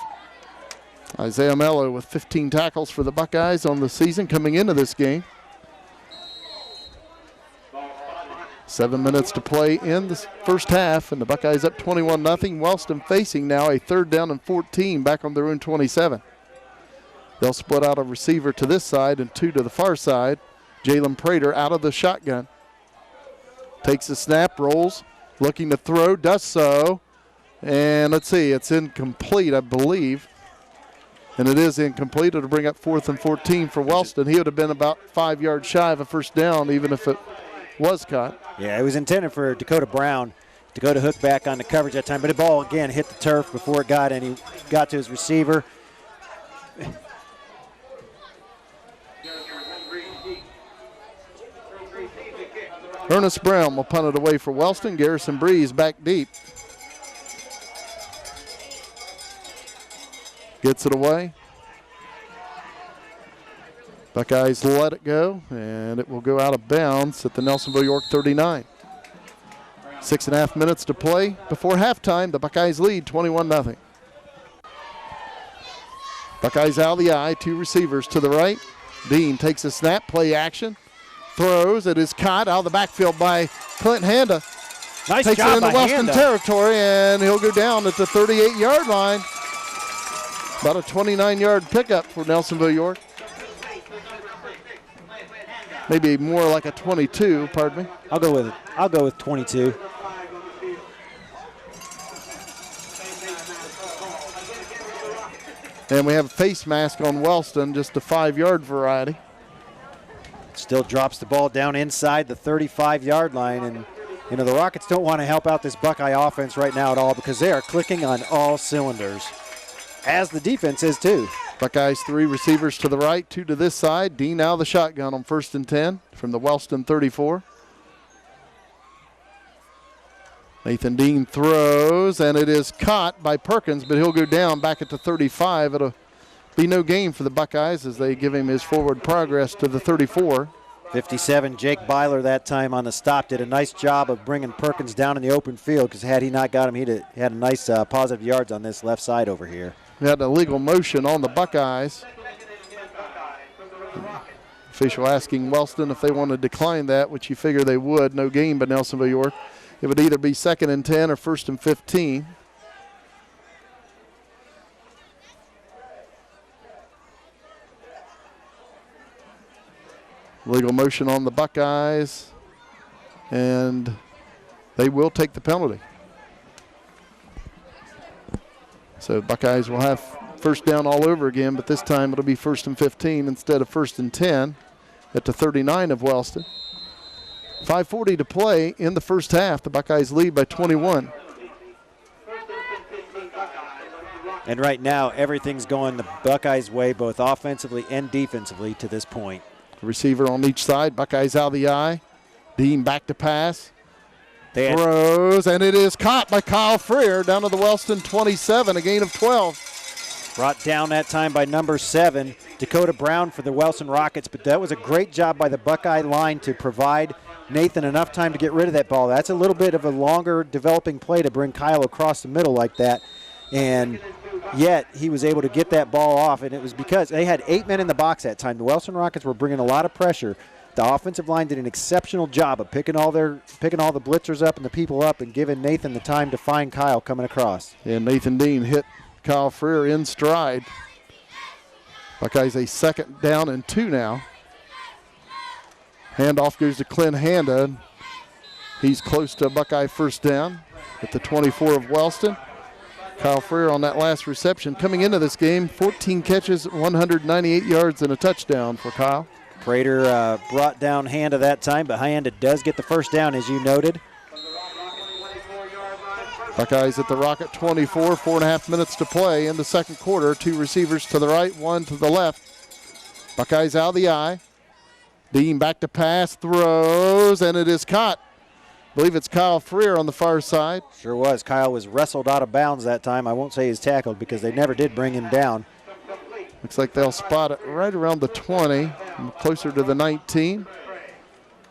Isaiah Mello with 15 tackles for the Buckeyes on the season coming into this game. 7 minutes to play in the first half, and the Buckeyes up 21-0. Wellston facing now a 3rd down and 14 back on their own 27. They'll split out a receiver to this side and 2 to the far side. Jalen Prater out of the shotgun. Takes the snap, rolls, looking to throw, does so. And let's see, it's incomplete, I believe. And it is incomplete. It'll bring up 4th and 14 for Wellston. He would have been about 5 yards shy of a first down, even if it was caught. Yeah, it was intended for Dakota Brown. Dakota hooked back on the coverage that time, but the ball again hit the turf before it got, and he got to his receiver. Ernest Brown will punt it away for Wellston. Garrison Breeze back deep. Gets it away. Buckeyes let it go, and it will go out of bounds at the Nelsonville-York 39. 6.5 minutes to play before halftime. The Buckeyes lead 21-0. Buckeyes out of the eye, 2 receivers to the right. Dean takes a snap, play action, throws. It is caught out of the backfield by Clint Handa. Nice Takes job it into by Wellston Handa. territory, and he'll go down at the 38-yard line. About a 29-yard pickup for Nelsonville-York. Maybe more like a 22, pardon me. I'll go with 22. And we have a face mask on Wellston, just a 5-yard variety. Still drops the ball down inside the 35-yard line, and You know, the Rockets don't want to help out this Buckeye offense right now at all because they are clicking on all cylinders, as the defense is too. Buckeyes 3 receivers to the right, 2 to this side. Dean now the shotgun on 1st and 10 from the Wellston 34. Nathan Dean throws, and it is caught by Perkins, but he'll go down back at the 35. It'll be no gain for the Buckeyes as they give him his forward progress to the 34. 57, Jake Byler that time on the stop did a nice job of bringing Perkins down in the open field because had he not got him, he'd have had a nice positive yards on this left side over here. We had a legal motion on the Buckeyes. Official asking Wellston if they want to decline that, which you figure they would. No gain by Nelsonville-York. It would either be 2nd and 10 or 1st and 15. Legal motion on the Buckeyes, and they will take the penalty. So Buckeyes will have first down all over again, but this time it'll be 1st and 15 instead of 1st and 10 at the 39 of Wellston. 5:40 to play in the first half. The Buckeyes lead by 21. And right now, everything's going the Buckeyes' way, both offensively and defensively to this point. Receiver on each side. Buckeyes out of the eye. Dean back to pass. Throws, and it is caught by Kyle Freer down to the Wellston 27, a gain of 12. Brought down that time by number 7, Dakota Brown for the Wellston Rockets, but that was a great job by the Buckeye line to provide Nathan enough time to get rid of that ball. That's a little bit of a longer developing play to bring Kyle across the middle like that, and yet he was able to get that ball off, and it was because they had 8 men in the box that time. The Wellston Rockets were bringing a lot of pressure. The offensive line did an exceptional job of picking all the blitzers up and the people up and giving Nathan the time to find Kyle coming across. And Nathan Dean hit Kyle Freer in stride. Buckeyes a 2nd down and 2 now. Handoff goes to Clint Handa. He's close to a Buckeye first down at the 24 of Wellston. Kyle Freer on that last reception. Coming into this game, 14 catches, 198 yards, and a touchdown for Kyle. Prater brought down Handa that time, but Handa does get the first down, as you noted. Buckeyes at the Rocket 24, 4.5 minutes to play in the second quarter. 2 receivers to the right, 1 to the left. Buckeyes out of the eye. Dean back to pass, throws, and it is caught. I believe it's Kyle Freer on the far side. Sure was. Kyle was wrestled out of bounds that time. I won't say he's tackled because they never did bring him down. Looks like they'll spot it right around the 20, closer to the 19.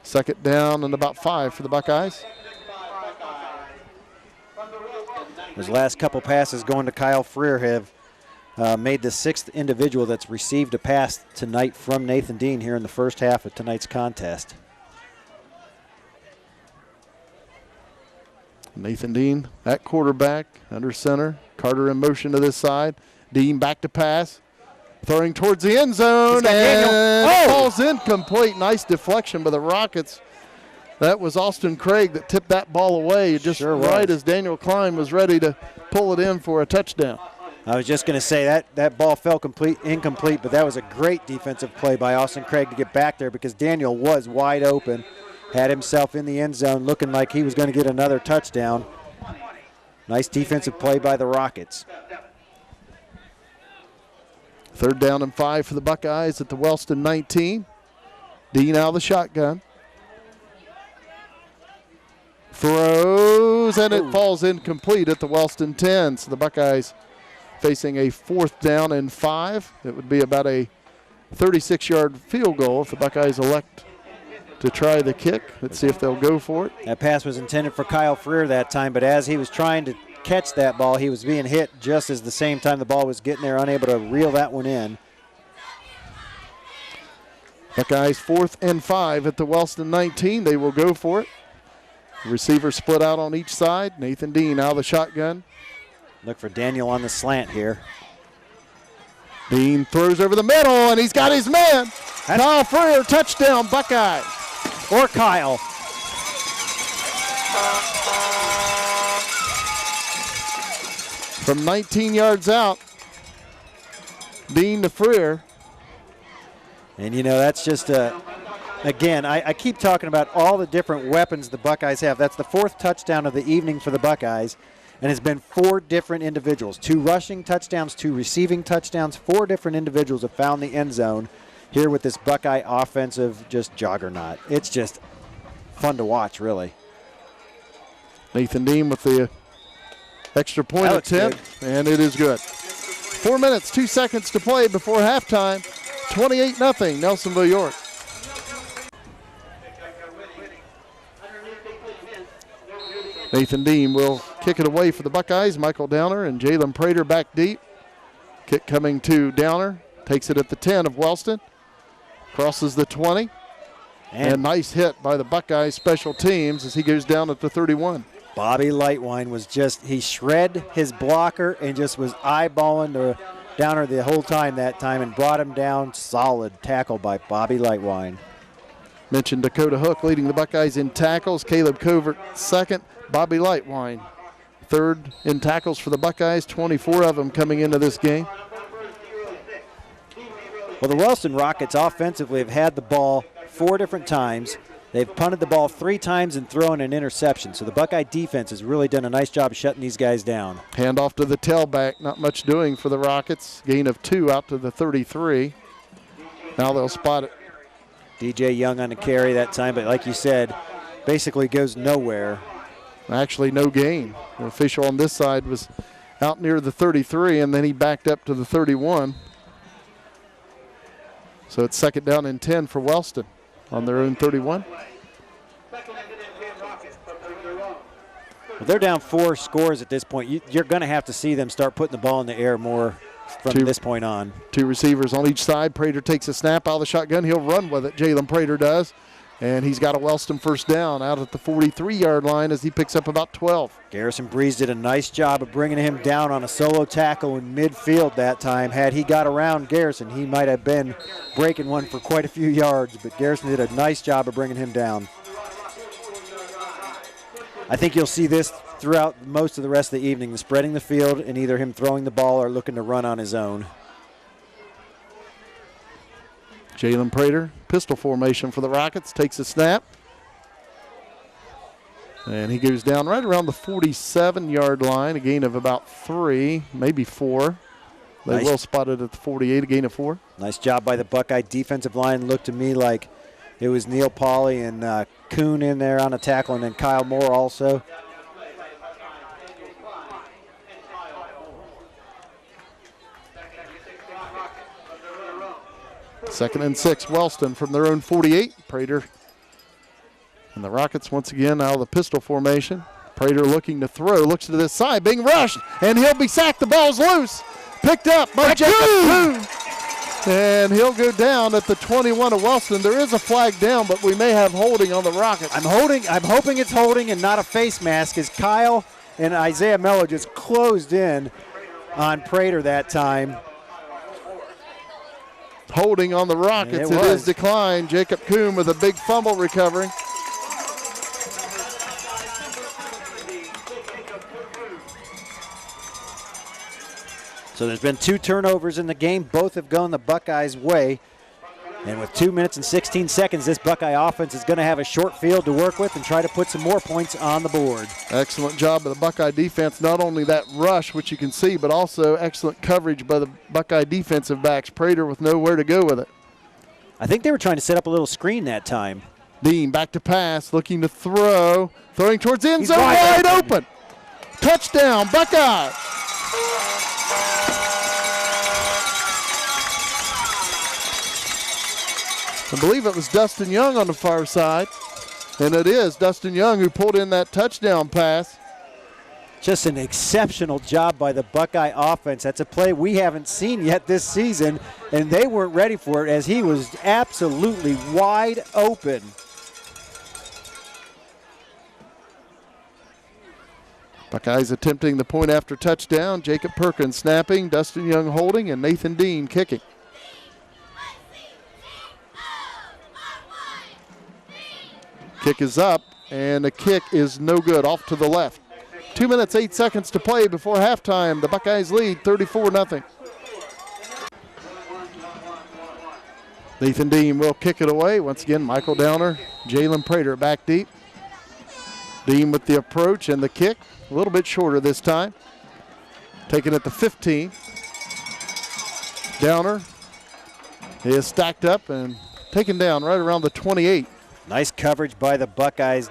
2nd down and about 5 for the Buckeyes. His last couple passes going to Kyle Freer have made the 6th individual that's received a pass tonight from Nathan Dean here in the first half of tonight's contest. Nathan Dean at quarterback, under center. Carter in motion to this side. Dean back to pass. Throwing towards the end zone, and falls incomplete. Nice deflection by the Rockets. That was Austin Craig that tipped that ball away just right as Daniel Klein was ready to pull it in for a touchdown. I was just going to say that ball fell incomplete, but that was a great defensive play by Austin Craig to get back there because Daniel was wide open, had himself in the end zone looking like he was going to get another touchdown. Nice defensive play by the Rockets. 3rd down and 5 for the Buckeyes at the Wellston 19. Dean out of the shotgun. Throws, and it falls incomplete at the Wellston 10. So the Buckeyes facing a 4th down and 5. It would be about a 36-yard field goal if the Buckeyes elect to try the kick. Let's see if they'll go for it. That pass was intended for Kyle Freer that time, but as he was trying to catch that ball, he was being hit just as the same time the ball was getting there, unable to reel that one in. Buckeyes 4th and 5 at the Wellston 19. They will go for it. Receiver split out on each side. Nathan Dean out of the shotgun. Look for Daniel on the slant here. Dean throws over the middle, and he's got his man. Kyle Freer, touchdown, Buckeyes. Or Kyle. From 19 yards out, Dean to Freer. And, you know, that's just Again, I keep talking about all the different weapons the Buckeyes have. That's the 4th touchdown of the evening for the Buckeyes, and it's been 4 different individuals. 2 rushing touchdowns, 2 receiving touchdowns. 4 different individuals have found the end zone here with this Buckeye offensive just juggernaut. It's just fun to watch, really. Nathan Dean with the extra point attempt, and it is good. 4 minutes, 2 seconds to play before halftime. 28-0, Nelsonville-York. Nathan Dean will kick it away for the Buckeyes. Michael Downer and Jalen Prater back deep. Kick coming to Downer. Takes it at the 10 of Wellston. Crosses the 20. And nice hit by the Buckeyes special teams as he goes down at the 31. Bobby Lightwine was he shred his blocker and just was eyeballing the Downer the whole time that time and brought him down. Solid tackle by Bobby Lightwine. Mentioned Dakota Hook leading the Buckeyes in tackles. Caleb Covert second. Bobby Lightwine third in tackles for the Buckeyes. 24 of them coming into this game. Well, the Wellston Rockets offensively have had the ball 4 different times. They've punted the ball 3 times and thrown an interception. So the Buckeye defense has really done a nice job shutting these guys down. Hand off to the tailback. Not much doing for the Rockets. Gain of 2 out to the 33. Now they'll spot it. DJ Young on the carry that time, but like you said, basically goes nowhere. Actually, no gain. The official on this side was out near the 33, and then he backed up to the 31. So it's 2nd down and 10 for Wellston on their own 31. Well, they're down 4 scores at this point. You're going to have to see them start putting the ball in the air more from this point on. 2 receivers on each side. Prater takes a snap out of the shotgun. He'll run with it. Jalen Prater does. And he's got a Wellston first down out at the 43-yard line as he picks up about 12. Garrison Breeze did a nice job of bringing him down on a solo tackle in midfield that time. Had he got around Garrison, he might have been breaking one for quite a few yards, but Garrison did a nice job of bringing him down. I think you'll see this throughout most of the rest of the evening, spreading the field and either him throwing the ball or looking to run on his own. Jalen Prater, pistol formation for the Rockets, takes a snap. And he goes down right around the 47-yard line, a gain of about 3, maybe 4. They will spot it at the 48, a gain of 4. Nice job by the Buckeye defensive line. Looked to me like it was Neil Pauly and Kuhn in there on a tackle, and then Kyle Moore also. 2nd and 6, Wellston from their own 48. Prater and the Rockets once again out of the pistol formation. Prater looking to throw, looks to this side, being rushed, and he'll be sacked. The ball's loose. Picked up by Jacob Kuhn. And he'll go down at the 21 of Wellston. There is a flag down, but we may have holding on the Rockets. I'm hoping it's holding and not a face mask, as Kyle and Isaiah Mello just closed in on Prater that time. Holding on the Rockets. It is declined. Jacob Kuhn with a big fumble recovery. So there's been 2 turnovers in the game. Both have gone the Buckeyes' way. And with 2 minutes and 16 seconds, this Buckeye offense is going to have a short field to work with and try to put some more points on the board. Excellent job by the Buckeye defense. Not only that rush, which you can see, but also excellent coverage by the Buckeye defensive backs. Prater with nowhere to go with it. I think they were trying to set up a little screen that time. Dean back to pass, looking to throw. Throwing towards the end zone, wide open. Touchdown, Buckeye. I believe it was Dustin Young on the far side. And it is Dustin Young who pulled in that touchdown pass. Just an exceptional job by the Buckeye offense. That's a play we haven't seen yet this season, and they weren't ready for it as he was absolutely wide open. Buckeyes attempting the point after touchdown. Jacob Perkins snapping, Dustin Young holding, and Nathan Dean kicking. Kick is up, and the kick is no good, off to the left. 2 minutes, 8 seconds to play before halftime. The Buckeyes lead 34-0. Nathan Dean will kick it away. Once again, Michael Downer, Jalen Prater back deep. Dean with the approach and the kick. A little bit shorter this time. Taking it to 15. Downer is stacked up and taken down right around the 28. Nice coverage by the Buckeyes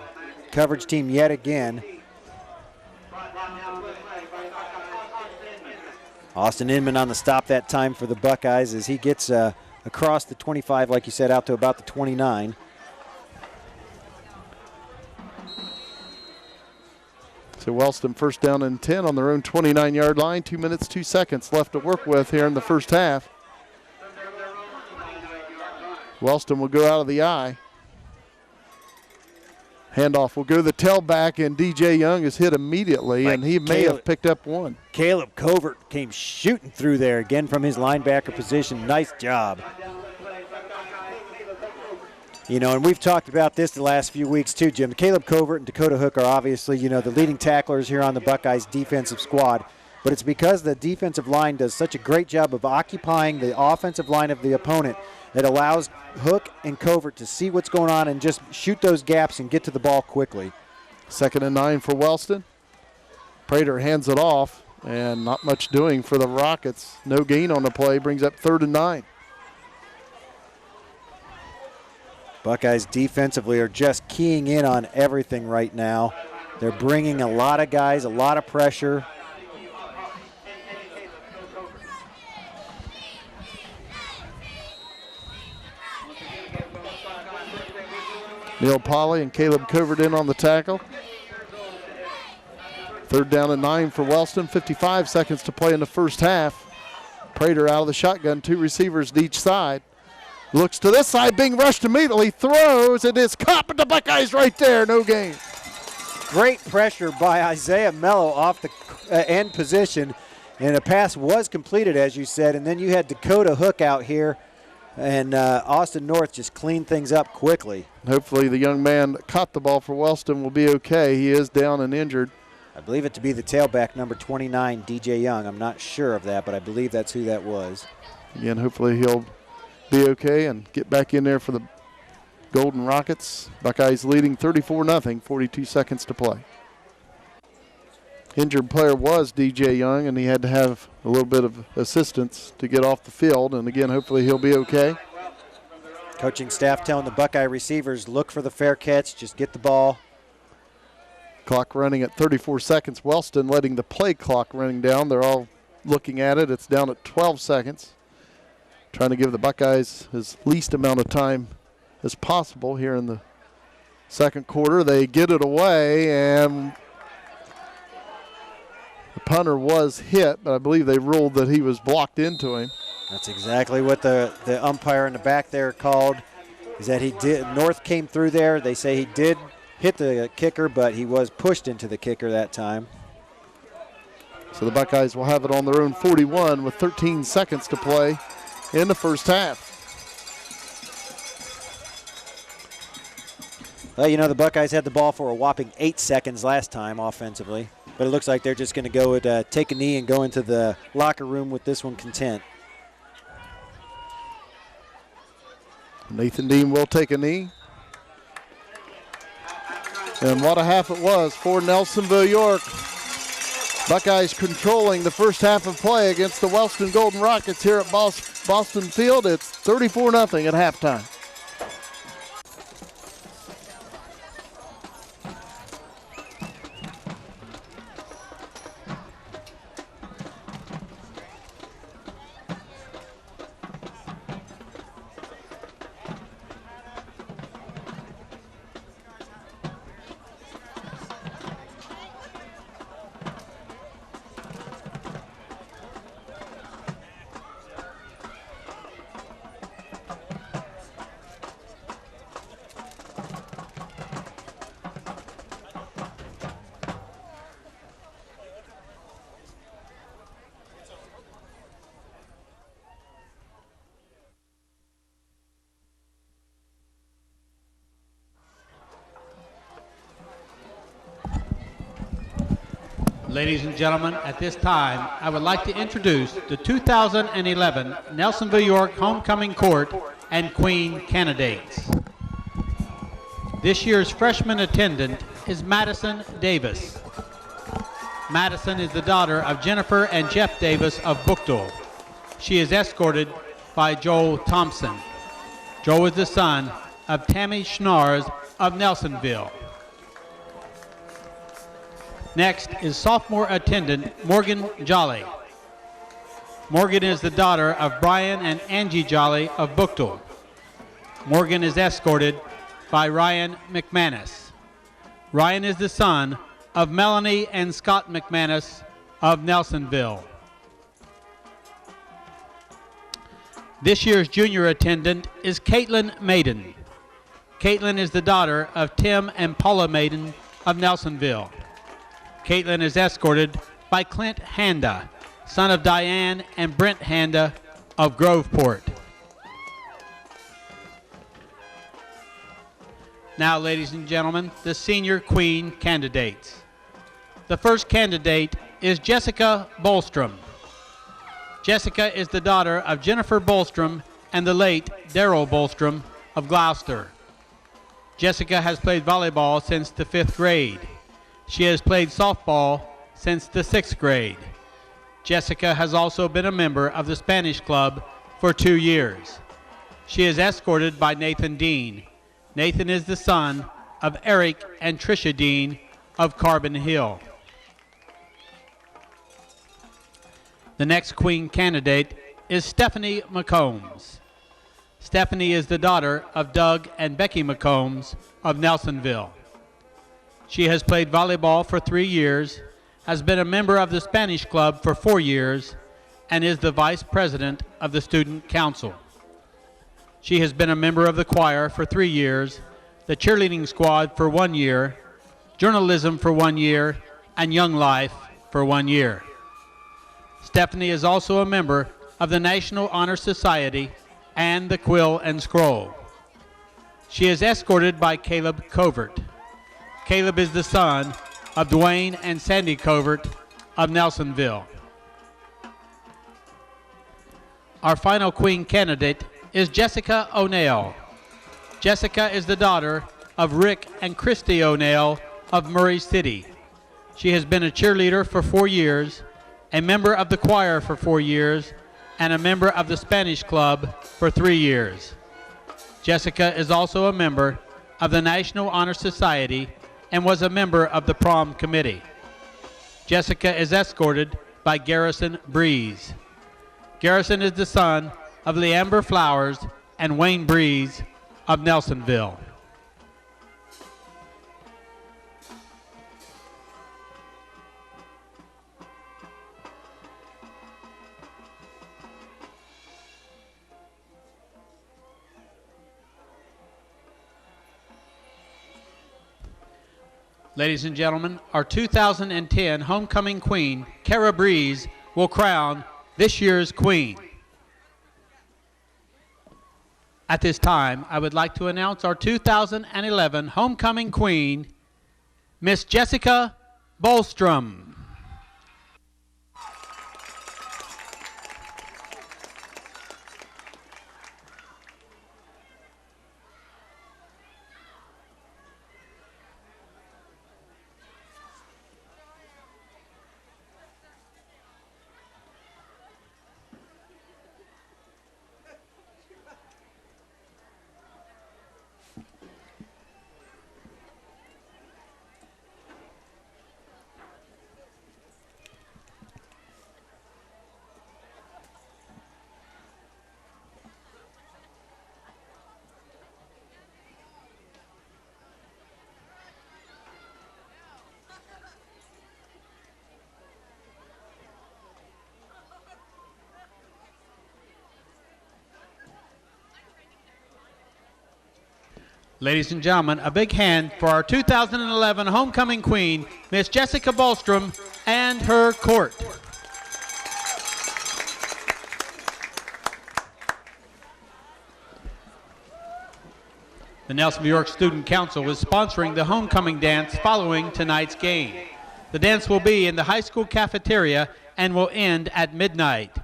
coverage team yet again. Austin Inman on the stop that time for the Buckeyes as he gets across the 25, like you said, out to about the 29. So Wellston first down and 10 on their own 29-yard line. 2 minutes, 2 seconds left to work with here in the first half. Wellston will go out of the eye. Handoff will go to the tailback, and DJ Young is hit immediately, and he may have picked up one. Caleb Covert came shooting through there again from his linebacker position. Nice job. You know, and we've talked about this the last few weeks too, Jim. Caleb Covert and Dakota Hook are obviously, you know, the leading tacklers here on the Buckeyes defensive squad. But it's because the defensive line does such a great job of occupying the offensive line of the opponent that allows Hook and Covert to see what's going on and just shoot those gaps and get to the ball quickly. 2nd and 9 for Wellston. Prater hands it off, and not much doing for the Rockets. No gain on the play, brings up 3rd and 9. Buckeyes defensively are just keying in on everything right now. They're bringing a lot of guys, a lot of pressure. Neil Polly and Caleb Covert in on the tackle. 3rd down and 9 for Wellston. 55 seconds to play in the first half. Prater out of the shotgun, 2 receivers to each side. Looks to this side, being rushed immediately, throws, it is caught, but the Buckeyes right there, no gain. Great pressure by Isaiah Mello off the end position, and a pass was completed, as you said, and then you had Dakota Hook out here, and Austin North just cleaned things up quickly. Hopefully the young man that caught the ball for Wellston will be okay. He is down and injured. I believe it to be the tailback, number 29, DJ Young. I'm not sure of that, but I believe that's who that was. Again, hopefully he'll be okay and get back in there for the Golden Rockets. Buckeyes leading 34-0, 42 seconds to play. Injured player was DJ Young, and he had to have a little bit of assistance to get off the field. And again, hopefully he'll be okay. Coaching staff telling the Buckeye receivers, look for the fair catch, just get the ball. Clock running at 34 seconds. Wellston letting the play clock running down. They're all looking at it. It's down at 12 seconds. Trying to give the Buckeyes as least amount of time as possible here in the second quarter. They get it away, and the punter was hit, but I believe they ruled that he was blocked into him. That's exactly what the umpire in the back there called, is that he did. North came through there. They say he did hit the kicker, but he was pushed into the kicker that time. So the Buckeyes will have it on their own 41 with 13 seconds to play in the first half. Well, you know, the Buckeyes had the ball for a whopping 8 seconds last time offensively, but it looks like they're just going to go and take a knee and go into the locker room with this one content. Nathan Dean will take a knee. And what a half it was for Nelsonville-York. Buckeyes controlling the first half of play against the Wellston Golden Rockets here at Boston Field. It's 34-0 at halftime. Ladies and gentlemen, at this time, I would like to introduce the 2011 Nelsonville-York Homecoming Court and queen candidates. This year's freshman attendant is Madison Davis. Madison is the daughter of Jennifer and Jeff Davis of Bookdale. She is escorted by Joel Thompson. Joel is the son of Tammy Schnars of Nelsonville. Next is sophomore attendant Morgan Jolly. Morgan is the daughter of Brian and Angie Jolly of Bookdale. Morgan is escorted by Ryan McManus. Ryan is the son of Melanie and Scott McManus of Nelsonville. This year's junior attendant is Caitlin Maiden. Caitlin is the daughter of Tim and Paula Maiden of Nelsonville. Caitlin is escorted by Clint Handa, son of Diane and Brent Handa of Groveport. Now, ladies and gentlemen, the senior queen candidates. The first candidate is Jessica Bolstrom. Jessica is the daughter of Jennifer Bolstrom and the late Darrell Bolstrom of Gloucester. Jessica has played volleyball since the 5th grade. She has played softball since the 6th grade. Jessica has also been a member of the Spanish Club for 2 years. She is escorted by Nathan Dean. Nathan is the son of Eric and Tricia Dean of Carbon Hill. The next queen candidate is Stephanie McCombs. Stephanie is the daughter of Doug and Becky McCombs of Nelsonville. She has played volleyball for 3 years, has been a member of the Spanish Club for 4 years, and is the vice president of the Student Council. She has been a member of the choir for 3 years, the cheerleading squad for 1 year, journalism for 1 year, and Young Life for 1 year. Stephanie is also a member of the National Honor Society and the Quill and Scroll. She is escorted by Caleb Covert. Caleb is the son of Dwayne and Sandy Covert of Nelsonville. Our final queen candidate is Jessica O'Neill. Jessica is the daughter of Rick and Christy O'Neill of Murray City. She has been a cheerleader for 4 years, a member of the choir for 4 years, and a member of the Spanish Club for 3 years. Jessica is also a member of the National Honor Society and was a member of the prom committee. Jessica is escorted by Garrison Breeze. Garrison is the son of Leamber Flowers and Wayne Breeze of Nelsonville. Ladies and gentlemen, our 2010 homecoming queen, Kara Breeze, will crown this year's queen. At this time, I would like to announce our 2011 homecoming queen, Miss Jessica Bolstrom. Ladies and gentlemen, a big hand for our 2011 homecoming queen, Miss Jessica Bolstrom, and her court. The Nelsonville-York Student Council is sponsoring the homecoming dance following tonight's game. The dance will be in the high school cafeteria and will end at midnight.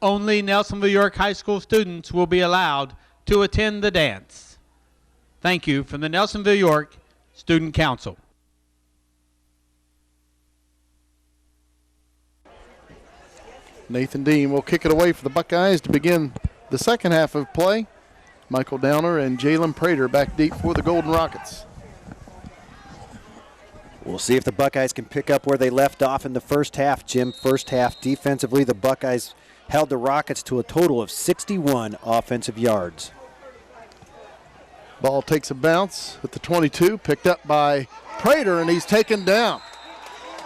Only Nelsonville-York High School students will be allowed to attend the dance. Thank you from the Nelsonville-York Student Council. Nathan Dean will kick it away for the Buckeyes to begin the second half of play. Michael Downer and Jalen Prater back deep for the Golden Rockets. We'll see if the Buckeyes can pick up where they left off in the first half, Jim. First half defensively, the Buckeyes held the Rockets to a total of 61 offensive yards. Ball takes a bounce at the 22, picked up by Prater, and he's taken down.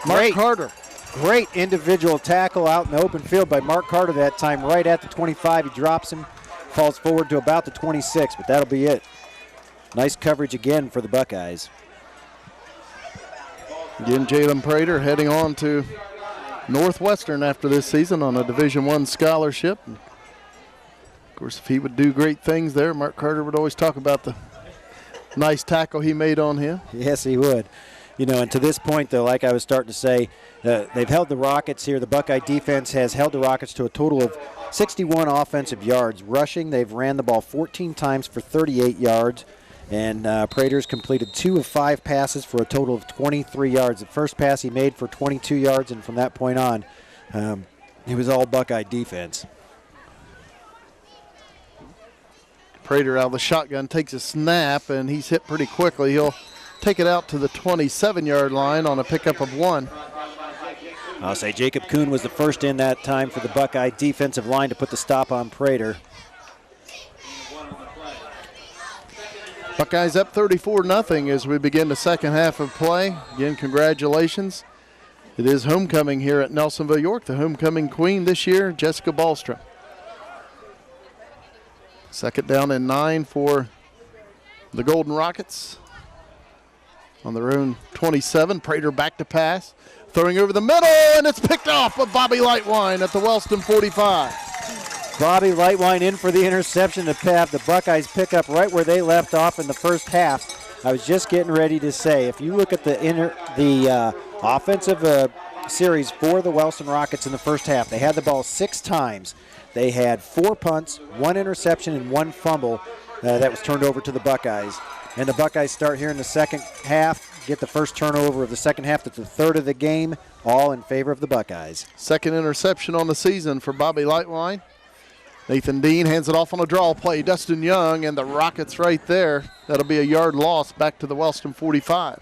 Mark Carter. Great individual tackle out in the open field by Mark Carter that time, right at the 25. He drops him, falls forward to about the 26, but that'll be it. Nice coverage again for the Buckeyes. Again, Jalen Prater heading on to Northwestern after this season on a Division I scholarship. Of course, if he would do great things there, Mark Carter would always talk about the nice tackle he made on him. Yes, he would. You know, and to this point, though, like I was starting to say, they've held the Rockets here. The Buckeye defense has held the Rockets to a total of 61 offensive yards. Rushing, they've ran the ball 14 times for 38 yards. And Prater's completed 2 of 5 passes for a total of 23 yards. The first pass he made for 22 yards, and from that point on, it was all Buckeye defense. Prater out of the shotgun takes a snap, and he's hit pretty quickly. He'll take it out to the 27-yard line on a pickup of 1. I'll say Jacob Kuhn was the first in that time for the Buckeye defensive line to put the stop on Prater. Buckeyes up 34-0 as we begin the second half of play. Again, congratulations. It is homecoming here at Nelsonville-York. The homecoming queen this year, Jessica Ballstrom. Second down and 9 for the Golden Rockets. On their own 27, Prater back to pass. Throwing over the middle, and it's picked off by Bobby Lightwine at the Wellston 45. Bobby Lightwine in for the interception to have the Buckeyes pick up right where they left off in the first half. I was just getting ready to say, if you look at the offensive series for the Wellston Rockets in the first half, they had the ball 6 times. They had 4 punts, 1 interception, and 1 fumble that was turned over to the Buckeyes. And the Buckeyes start here in the second half, get the first turnover of the second half. That's the third of the game, all in favor of the Buckeyes. Second interception on the season for Bobby Lightwine. Nathan Dean hands it off on a draw play. Dustin Young and the Rockets right there. That'll be a yard loss back to the Wellston 45.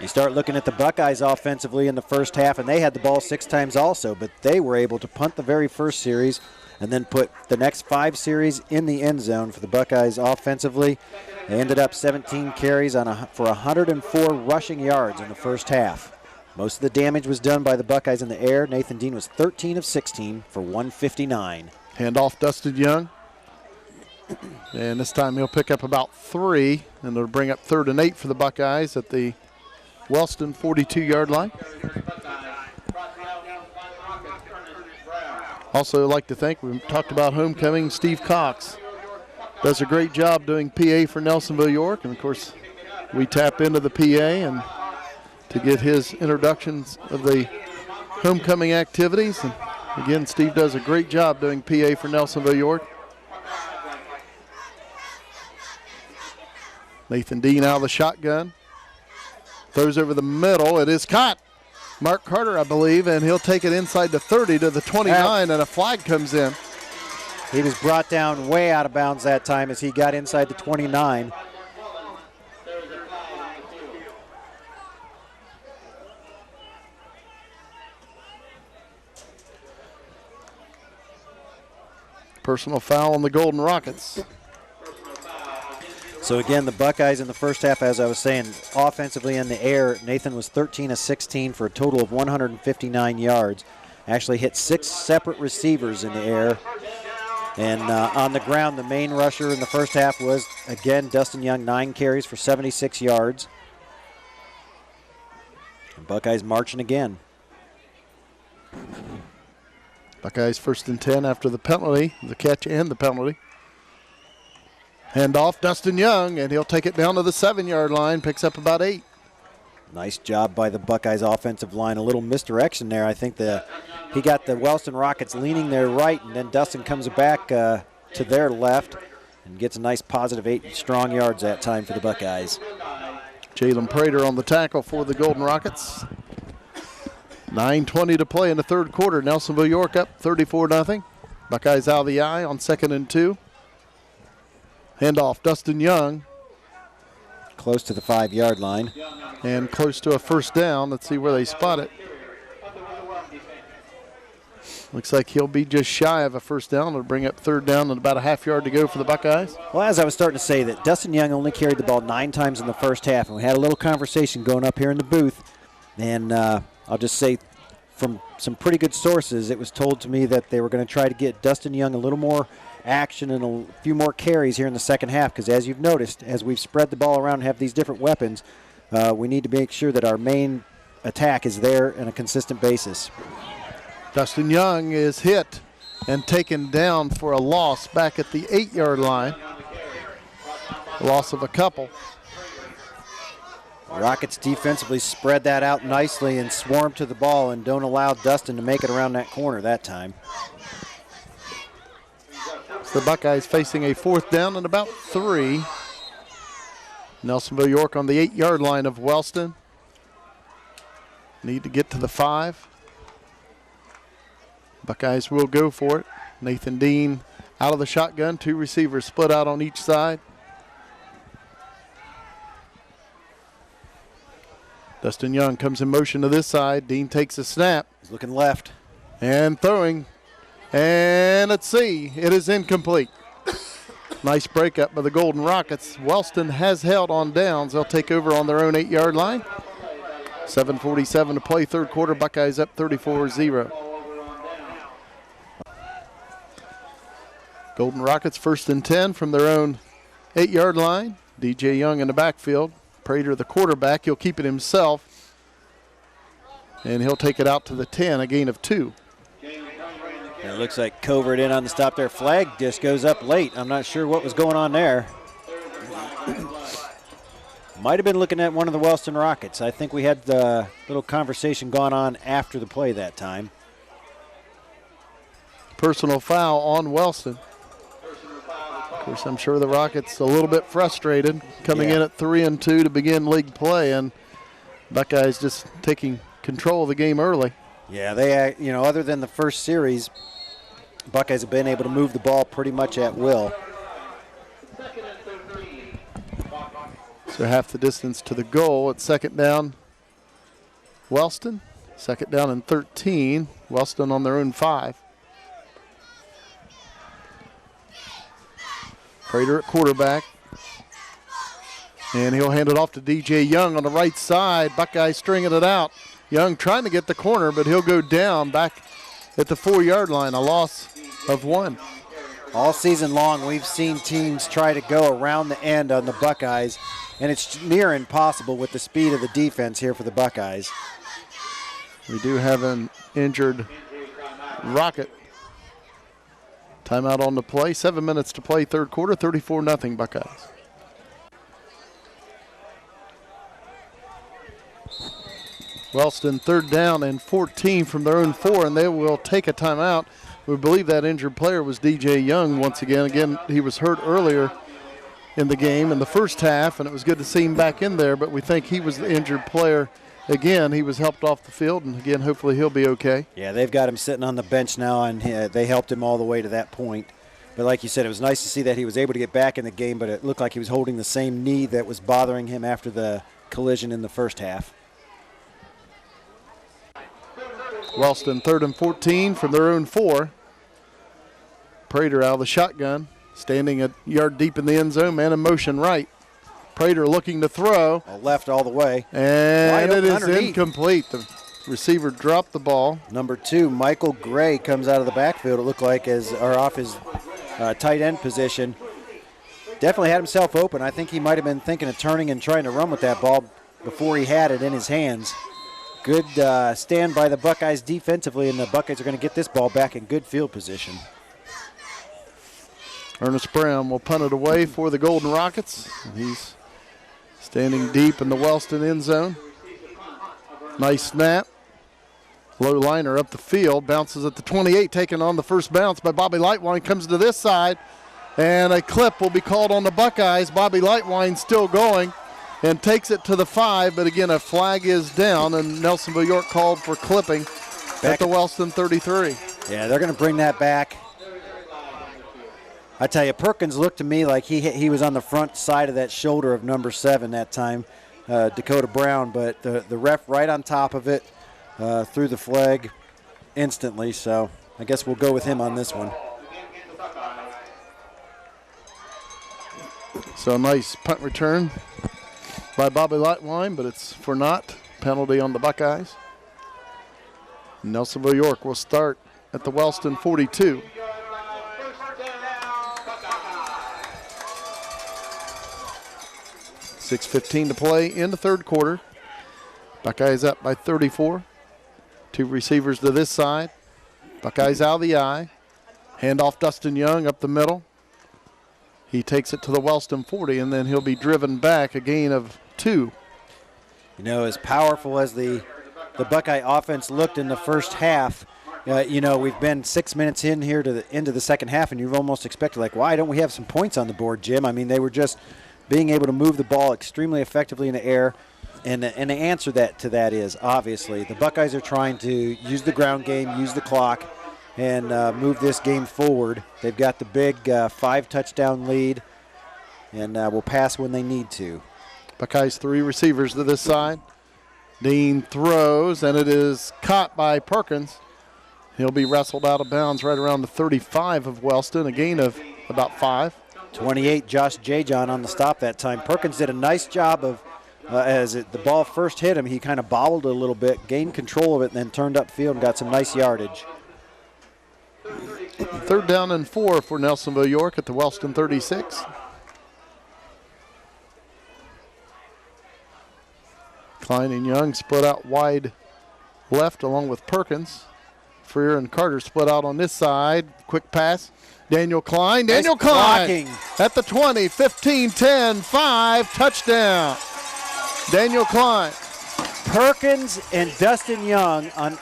You start looking at the Buckeyes offensively in the first half, and they had the ball 6 times also, but they were able to punt the very first series and then put the next 5 series in the end zone for the Buckeyes offensively. They ended up 17 carries for 104 rushing yards in the first half. Most of the damage was done by the Buckeyes in the air. Nathan Dean was 13 of 16 for 159. Hand off Dustin Young. And this time he'll pick up about 3, and it'll bring up 3rd and 8 for the Buckeyes at the Wellston 42-yard line. Also like to thank, we talked about homecoming, Steve Cox. Does a great job doing PA for Nelsonville-York, and of course we tap into the PA and to get his introductions of the homecoming activities. And again, Steve does a great job doing PA for Nelsonville-York. Nathan Dean out of the shotgun. Throws over the middle. It is caught. Mark Carter, I believe, and he'll take it inside the 30 to the 29, and a flag comes in. He was brought down way out of bounds that time as he got inside the 29. Personal foul on the Golden Rockets. So again, the Buckeyes in the first half, as I was saying, offensively in the air, Nathan was 13 of 16 for a total of 159 yards. Actually hit 6 separate receivers in the air. And on the ground, the main rusher in the first half was, again, Dustin Young, 9 carries for 76 yards. And Buckeyes marching again. Buckeyes 1st and 10 after the penalty, the catch and the penalty. Hand off Dustin Young, and he'll take it down to the 7-yard line, picks up about 8. Nice job by the Buckeyes offensive line. A little misdirection there. I think the he got the Wellston Rockets leaning their right, and then Dustin comes back to their left and gets a nice positive 8 strong yards that time for the Buckeyes. Jalen Prater on the tackle for the Golden Rockets. 9:20 to play in the third quarter. Nelsonville-York up 34-0. Buckeyes out of the eye on 2nd and 2. Handoff, Dustin Young. Close to the 5-yard line. And close to a first down. Let's see where they spot it. Looks like he'll be just shy of a first down. It'll bring up third down and about a half yard to go for the Buckeyes. Well, as I was starting to say, that Dustin Young only carried the ball 9 times in the first half, and we had a little conversation going up here in the booth. And I'll just say from some pretty good sources, it was told to me that they were going to try to get Dustin Young a little more action and a few more carries here in the second half, because as you've noticed, as we've spread the ball around and have these different weapons, we need to make sure that our main attack is there on a consistent basis. Dustin Young is hit and taken down for a loss back at the 8-yard line. A loss of a couple. Rockets defensively spread that out nicely and swarm to the ball and don't allow Dustin to make it around that corner that time. So the Buckeyes facing a fourth down and about 3. Nelsonville-York on the 8-yard line of Wellston. Need to get to the 5. Buckeyes will go for it. Nathan Dean out of the shotgun. 2 receivers split out on each side. Dustin Young comes in motion to this side. Dean takes a snap. He's looking left. And throwing. And let's see. It is incomplete. Nice breakup by the Golden Rockets. Wellston has held on downs. They'll take over on their own 8-yard line. 7:47 to play, third quarter. Buckeyes up 34-0. Golden Rockets 1st and 10 from their own 8-yard line. DJ Young in the backfield. Prater, the quarterback, he'll keep it himself. And he'll take it out to the 10, a gain of 2. It looks like Covert in on the stop there. Flag just goes up late. I'm not sure what was going on there. Might have been looking at one of the Wellston Rockets. I think we had a little conversation going on after the play that time. Personal foul on Wellston. Of course, I'm sure the Rockets a little bit frustrated coming in at 3-2 to begin league play, and Buckeyes just taking control of the game early. Yeah, they, other than the first series, Buckeyes have been able to move the ball pretty much at will. So half the distance to the goal. It's 2nd down, Wellston. 2nd down and 13. Wellston on their own 5. Prater at quarterback. And he'll hand it off to DJ Young on the right side. Buckeyes stringing it out. Young trying to get the corner, but he'll go down back at the 4-yard line, a loss of 1. All season long, we've seen teams try to go around the end on the Buckeyes, and it's near impossible with the speed of the defense here for the Buckeyes. We do have an injured Rocket. Timeout on the play. 7 minutes to play, third quarter, 34-0 Buckeyes. Wellston 3rd down and 14 from their own 4, and they will take a timeout. We believe that injured player was DJ Young once again. Again, he was hurt earlier in the game in the first half, and it was good to see him back in there, but we think he was the injured player again. He was helped off the field, and again, hopefully he'll be okay. Yeah, they've got him sitting on the bench now, and they helped him all the way to that point. But like you said, it was nice to see that he was able to get back in the game, but it looked like he was holding the same knee that was bothering him after the collision in the first half. Wellston 3rd and 14 from their own 4. Prater out of the shotgun, standing a yard deep in the end zone, man in motion right. Prater looking to throw. Left all the way. And it is incomplete. The receiver dropped the ball. Number 2, Michael Gray, comes out of the backfield, it looked like, off his tight end position. Definitely had himself open. I think he might have been thinking of turning and trying to run with that ball before he had it in his hands. Good stand by the Buckeyes defensively, and the Buckeyes are going to get this ball back in good field position. Ernest Brown will punt it away for the Golden Rockets. He's standing deep in the Wellston end zone. Nice snap. Low liner up the field, bounces at the 28, taken on the first bounce by Bobby Lightwine, comes to this side, and a clip will be called on the Buckeyes. Bobby Lightwine still going and takes it to the 5, but again, a flag is down, and Nelsonville-York called for clipping at the Wellston 33. Yeah, they're going to bring that back. I tell you, Perkins looked to me like he was on the front side of that shoulder of number 7 that time, Dakota Brown, but the ref right on top of it, threw the flag instantly, so I guess we'll go with him on this one. So a nice punt return by Bobby Lightwine, but it's for naught. Penalty on the Buckeyes. Nelsonville-York will start at the Wellston 42. .6:15 to play in the third quarter. Buckeyes up by 34. 2 receivers to this side. Buckeyes out of the eye. Handoff Dustin Young up the middle. He takes it to the Wellston 40, and then he'll be driven back, a gain of 2. You know, as powerful as the Buckeye offense looked in the first half, you know, we've been 6 minutes in here to the end of the second half, and you've almost expected, like, why don't we have some points on the board, Jim? I mean, they were just being able to move the ball extremely effectively in the air. And the answer to that is, obviously, the Buckeyes are trying to use the ground game, use the clock, and move this game forward. They've got the big 5-touchdown lead, and will pass when they need to. Buckeyes 3 receivers to this side. Dean throws, and it is caught by Perkins. He'll be wrestled out of bounds right around the 35 of Wellston, a gain of about 5. 28, Josh J-John on the stop that time. Perkins did a nice job of, the ball first hit him, he kind of bobbled a little bit, gained control of it, and then turned upfield and got some nice yardage. 3rd down and 4 for Nelsonville-York at the Wellston 36. Klein and Young split out wide left along with Perkins. Freer and Carter split out on this side. Quick pass. Daniel Klein. Daniel Klein at the 20, 15, 10, 5, touchdown. Daniel Klein. Perkins and Dustin Young on.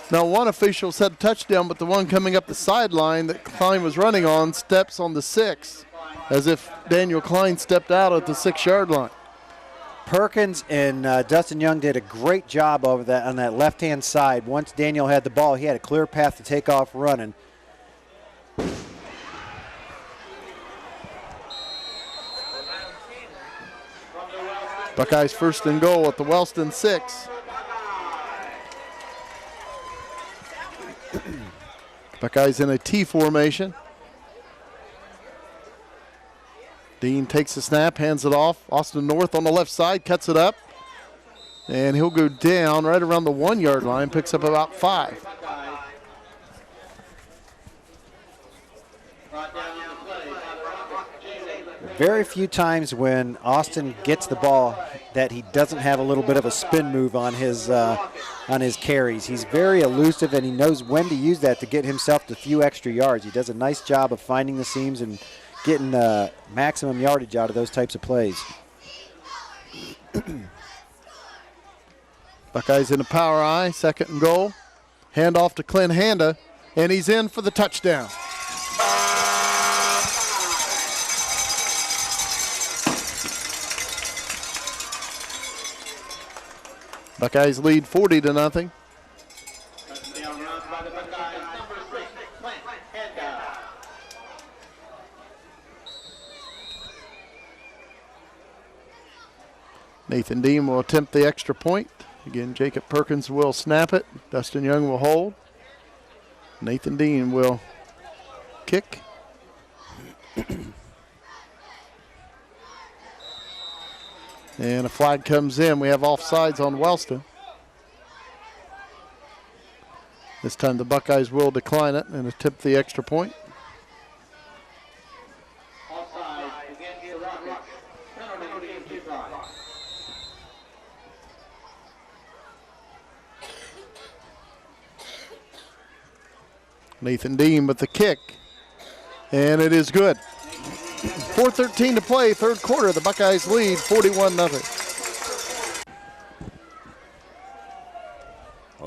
Now, one official said touchdown, but the one coming up the sideline that Klein was running on steps on the 6, as if Daniel Klein stepped out at the 6-yard line. Perkins and Dustin Young did a great job over that on that left-hand side. Once Daniel had the ball, he had a clear path to take off running. Buckeyes 1st and goal at the Wellston 6. Buckeyes in a T formation. Dean takes the snap, hands it off. Austin North on the left side, cuts it up. And he'll go down right around the 1-yard line, picks up about 5. Very few times when Austin gets the ball that he doesn't have a little bit of a spin move on his carries. He's very elusive, and he knows when to use that to get himself the few extra yards. He does a nice job of finding the seams and getting maximum yardage out of those types of plays. Buckeyes in a power I, 2nd and goal. Hand off to Clint Handa, and he's in for the touchdown. Buckeyes lead 40-0. Nathan Dean will attempt the extra point. Again, Jacob Perkins will snap it. Dustin Young will hold. Nathan Dean will kick. And a flag comes in. We have offsides on Wellston. This time the Buckeyes will decline it and attempt the extra point. Nathan Dean with the kick, and it is good. 4:13 to play, third quarter. The Buckeyes lead 41-0.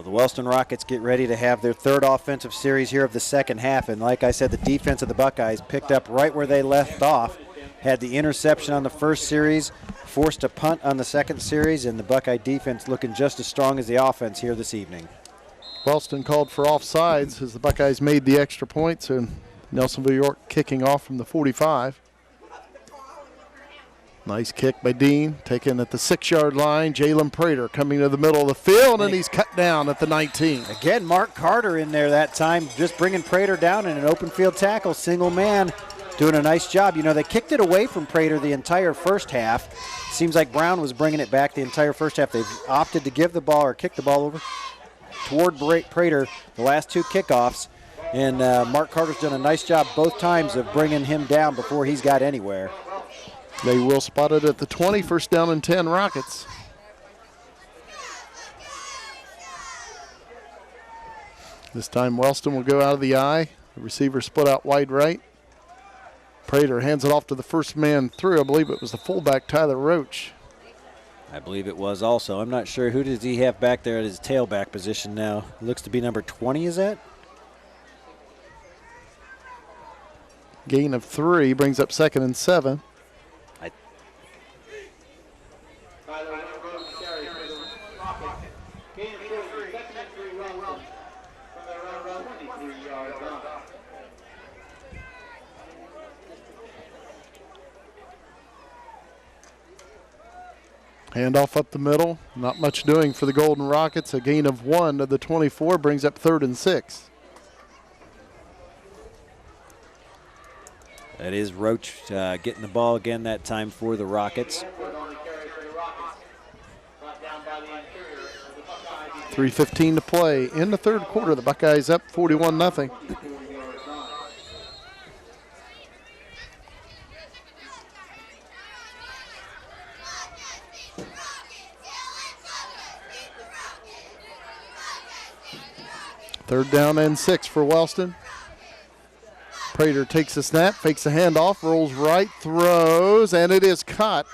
Well, the Wellston Rockets get ready to have their third offensive series here of the second half. And like I said, the defense of the Buckeyes picked up right where they left off. Had the interception on the first series, forced a punt on the second series, and the Buckeye defense looking just as strong as the offense here this evening. Wellston called for offsides as the Buckeyes made the extra points, and Nelsonville-York kicking off from the 45. Nice kick by Dean, taken at the 6-yard line. Jalen Prater coming to the middle of the field, and he's cut down at the 19. Again, Mark Carter in there that time, just bringing Prater down in an open field tackle, single man, doing a nice job. You know, they kicked it away from Prater the entire first half. Seems like Brown was bringing it back the entire first half. They've opted to give the ball or kick the ball over toward Prater the last two kickoffs, and Mark Carter's done a nice job both times of bringing him down before he's got anywhere. They will spot it at the 20, first down and 10 Rockets. This time Wellston will go out of the eye. The receiver split out wide right. Prater hands it off to the first man through. I believe it was the fullback, Tyler Roach. I believe it was also. I'm not sure. Who does he have back there at his tailback position now? Looks to be number 20, is that? Gain of 3 brings up 2nd and 7. Handoff up the middle. Not much doing for the Golden Rockets. A gain of 1 to the 24 brings up 3rd and 6. That is Roach getting the ball again that time for the Rockets. 3:15 to play in the third quarter. The Buckeyes up 41-0. Third down and 6 for Wellston. Prater takes a snap, fakes a handoff, rolls right, throws, and it is caught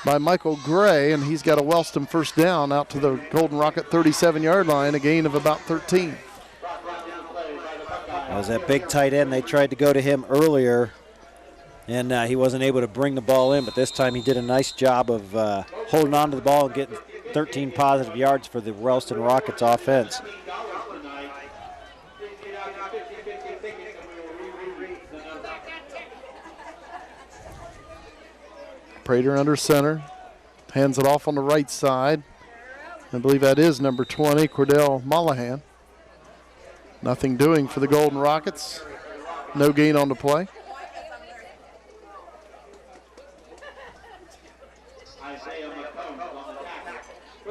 by Michael Gray, and he's got a Wellston first down out to the Golden Rocket 37-yard line, a gain of about 13. That was that big tight end. They tried to go to him earlier, and he wasn't able to bring the ball in, but this time he did a nice job of holding on to the ball and getting 13 positive yards for the Wellston Rockets offense. Prater under center, hands it off on the right side. I believe that is number 20, Cordell Mollahan. Nothing doing for the Golden Rockets. No gain on the play.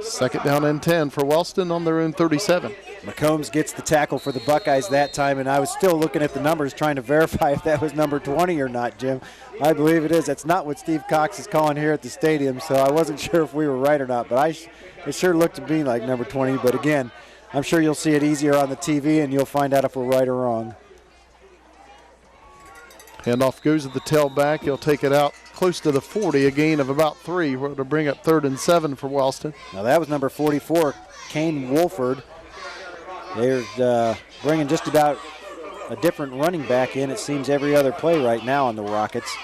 Second down and 10 for Wellston on their own 37. McCombs gets the tackle for the Buckeyes that time, and I was still looking at the numbers trying to verify if that was number 20 or not, Jim. I believe it is. That's not what Steve Cox is calling here at the stadium, so I wasn't sure if we were right or not, but it sure looked to me like number 20. But again, I'm sure you'll see it easier on the TV, and you'll find out if we're right or wrong. Handoff goes to the tailback. He'll take it out close to the 40, a gain of about 3. We're going to bring up 3rd and 7 for Wellston. Now that was number 44, Kane Wolford. They're bringing just about a different running back in, it seems, every other play right now on the Rockets.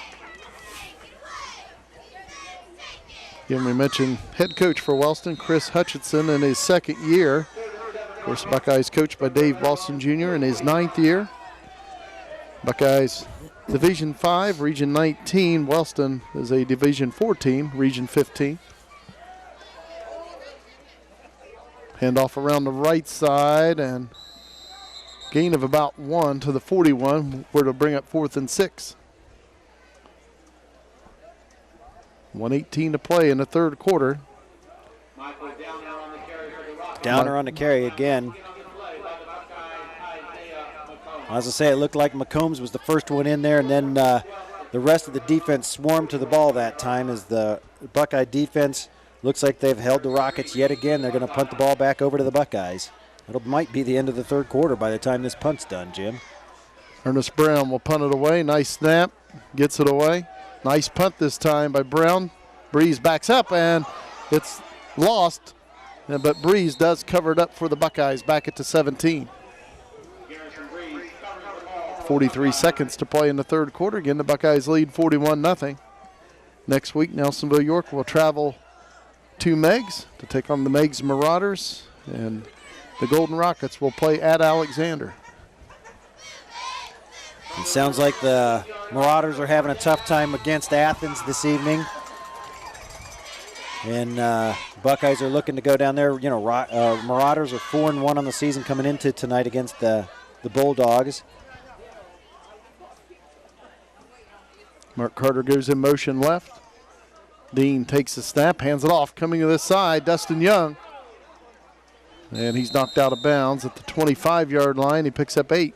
Again, we mentioned head coach for Wellston, Chris Hutchinson, in his 2nd year. Of course, Buckeyes coached by Dave Boston Jr. in his 9th year. Buckeyes Division 5, Region 19. Wellston is a Division 4 team, Region 15. Handoff around the right side, and gain of about 1 to the 41. We're to bring up 4th and 6. 1:18 to play in the third quarter. Downer on the carry again. As I say, it looked like McCombs was the first one in there, and then the rest of the defense swarmed to the ball that time as the Buckeye defense looks like they've held the Rockets yet again. They're going to punt the ball back over to the Buckeyes. It might be the end of the third quarter by the time this punt's done, Jim. Ernest Brown will punt it away. Nice snap. Gets it away. Nice punt this time by Brown. Breeze backs up, and it's lost but Breeze does cover it up for the Buckeyes back at the 17. 43 seconds to play in the third quarter. Again, the Buckeyes lead 41-0. Next week, Nelsonville-York will travel to Meigs to take on the Meigs Marauders, and the Golden Rockets will play at Alexander. It sounds like the Marauders are having a tough time against Athens this evening. And Buckeyes are looking to go down there. You know, Marauders are 4-1 on the season coming into tonight against the Bulldogs. Mark Carter goes in motion left. Dean takes the snap, hands it off. Coming to this side, Dustin Young. And he's knocked out of bounds at the 25-yard line. He picks up 8.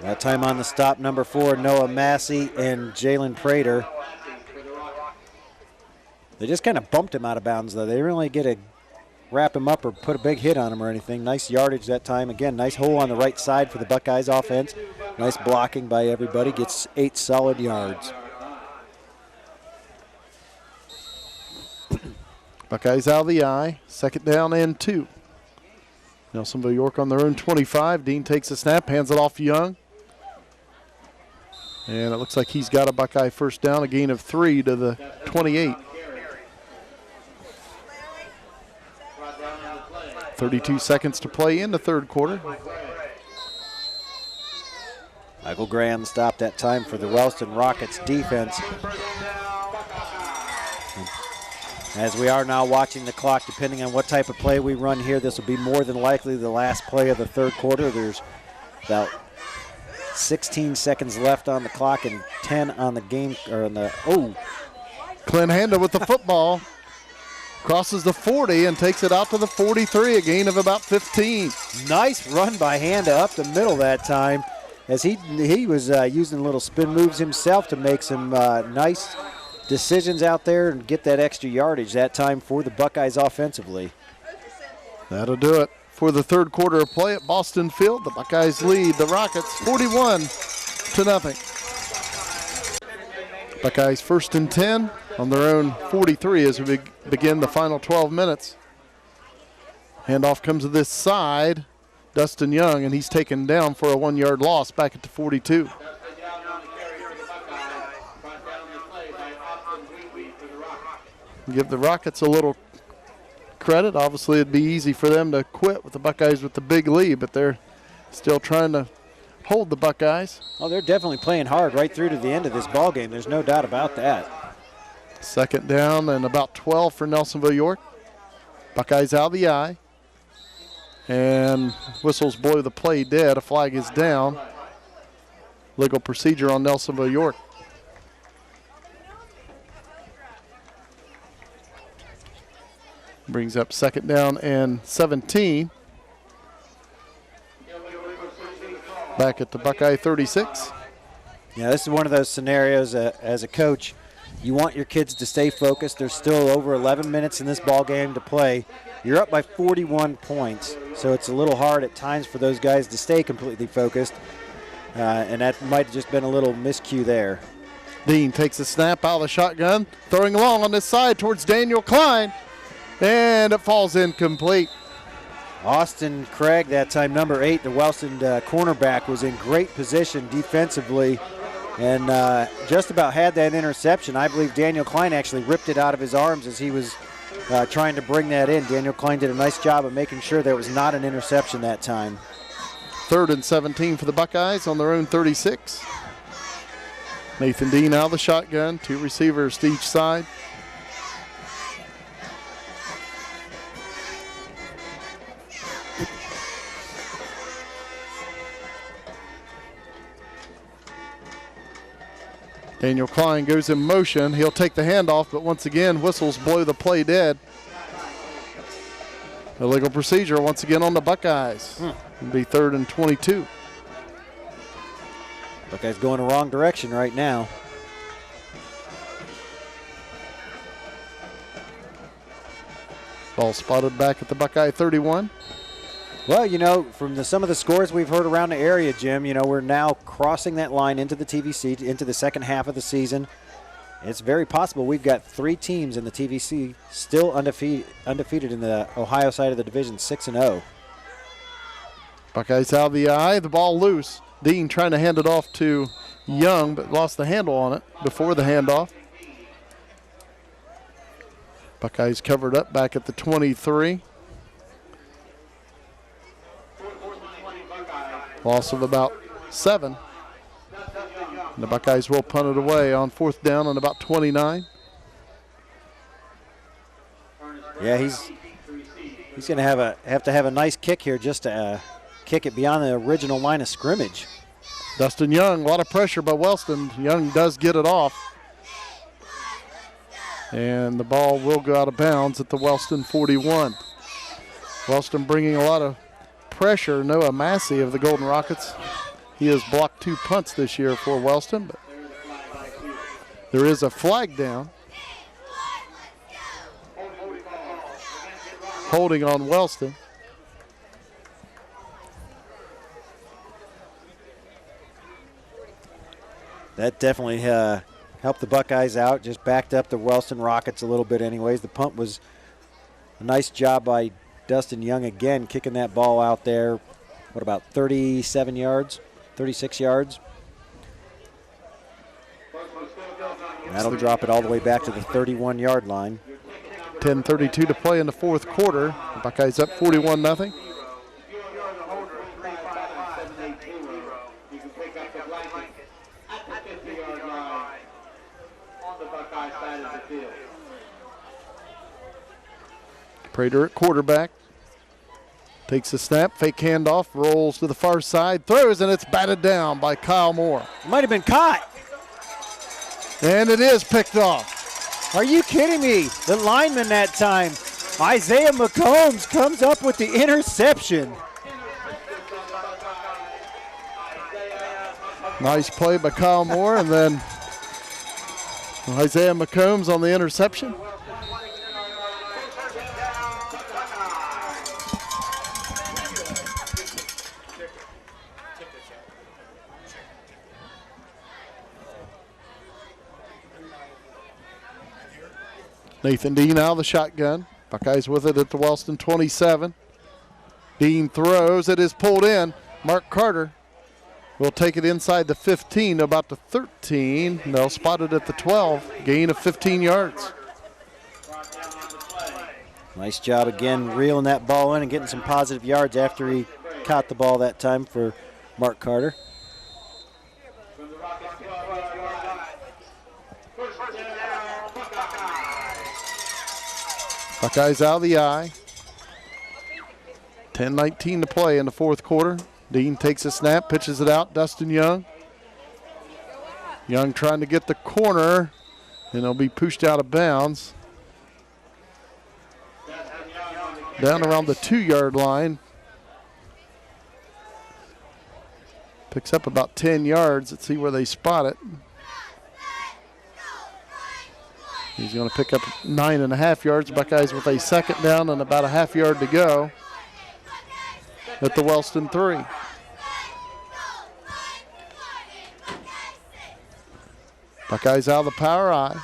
That time on the stop, number 4, Noah Massey and Jalen Prater. They just kind of bumped him out of bounds, though. They didn't really get to wrap him up or put a big hit on him or anything. Nice yardage that time. Again, nice hole on the right side for the Buckeyes offense. Nice blocking by everybody. Gets 8 solid yards. Buckeyes out of the eye. Second down and 2. Nelsonville-York on their own 25. Dean takes a snap, hands it off Young. And it looks like he's got a Buckeye first down, a gain of 3 to the 28. 32 seconds to play in the third quarter. Michael Graham stopped that time for the Wellston Rockets defense. As we are now watching the clock, depending on what type of play we run here, this will be more than likely the last play of the third quarter. There's about 16 seconds left on the clock and 10 on the game, or on the, Clint Handa with the football. Crosses the 40 and takes it out to the 43, a gain of about 15. Nice run by Handa up the middle that time, as he was using little spin moves himself to make some nice decisions out there and get that extra yardage that time for the Buckeyes offensively. That'll do it for the third quarter of play at Boston Field. The Buckeyes lead the Rockets 41-0. Buckeyes first and 10 on their own 43 as we begin the final 12 minutes. Handoff comes to this side. Dustin Young, and he's taken down for a 1-yard loss back at the 42. Give the Rockets a little credit. Obviously, it'd be easy for them to quit with the Buckeyes with the big lead, but they're still trying to hold the Buckeyes. Oh, they're definitely playing hard right through to the end of this ball game. There's no doubt about that. Second down and about 12 for Nelsonville-York. Buckeyes out of the eye. And whistles blow the play dead. A flag is down. Legal procedure on Nelsonville-York. Brings up second down and 17. Back at the Buckeye 36. Yeah, this is one of those scenarios as a coach, you want your kids to stay focused. There's still over 11 minutes in this ball game to play. You're up by 41 points, so it's a little hard at times for those guys to stay completely focused, and that might have just been a little miscue there. Dean takes a snap out of the shotgun, throwing long on this side towards Daniel Klein, and it falls incomplete. Austin Craig, that time number 8, the Wellston cornerback, was in great position defensively and just about had that interception. I believe Daniel Klein actually ripped it out of his arms as he was trying to bring that in. Daniel Klein did a nice job of making sure there was not an interception that time. 3rd and 17 for the Buckeyes on their own 36. Nathan Dean out of the shotgun, 2 receivers to each side. Daniel Klein goes in motion. He'll take the handoff, but once again, whistles blow the play dead. Illegal procedure once again on the Buckeyes. It'll be 3rd and 22. Buckeyes going the wrong direction right now. Ball spotted back at the Buckeye 31. Well, you know, from some of the scores we've heard around the area, Jim, you know, we're now crossing that line into the TVC, into the second half of the season. It's very possible we've got 3 teams in the TVC still undefeated in the Ohio side of the division, 6-0. Buckeyes out of the eye, the ball loose. Dean trying to hand it off to Young, but lost the handle on it before the handoff. Buckeyes covered up back at the 23. Loss of about 7. And the Buckeyes will punt it away on 4th down on about 29. Yeah, he's going to have to have a nice kick here just to kick it beyond the original line of scrimmage. Dustin Young, a lot of pressure by Wellston. Young does get it off. And the ball will go out of bounds at the Wellston 41. Wellston bringing a lot of pressure. Noah Massey of the Golden Rockets. He has blocked 2 punts this year for Wellston, but there is a flag down. Holding on Wellston. That definitely helped the Buckeyes out, just backed up the Wellston Rockets a little bit anyways. The punt was a nice job by Dustin Young again, kicking that ball out there, what, about 37 yards, 36 yards? And that'll drop it all the way back to the 31-yard line. 10:32 to play in the 4th quarter. The Buckeyes up 41-0. Prater at quarterback. Takes the snap, fake handoff, rolls to the far side, throws, and it's batted down by Kyle Moore. Might have been caught. And it is picked off. Are you kidding me? The lineman that time, Isaiah McCombs, comes up with the interception. Nice play by Kyle Moore, and then Isaiah McCombs on the interception. Nathan Dean out of the shotgun. Buckeyes with it at the Wellston 27. Dean throws. It is pulled in. Mark Carter will take it inside the 15 to about the 13. They'll spot it at the 12. Gain of 15 yards. Nice job again reeling that ball in and getting some positive yards after he caught the ball that time for Mark Carter. Buckeyes out of the eye. 10:19 to play in the 4th quarter. Dean takes a snap, pitches it out. Dustin Young. Young trying to get the corner, and it'll be pushed out of bounds. Down around the 2-yard line. Picks up about 10 yards. Let's see where they spot it. He's going to pick up 9.5 yards. Buckeyes with a 2nd down and about a half yard to go at the Wellston 3. Buckeyes out of the power eye.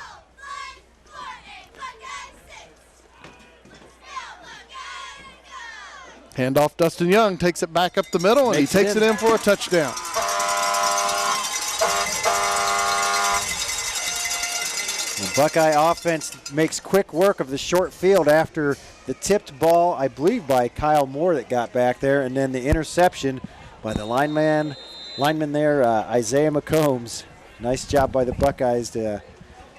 Handoff, Dustin Young takes it back up the middle, and he takes it in for a touchdown. The Buckeye offense makes quick work of the short field after the tipped ball, I believe, by Kyle Moore that got back there, and then the interception by the lineman there, Isaiah McCombs. Nice job by the Buckeyes to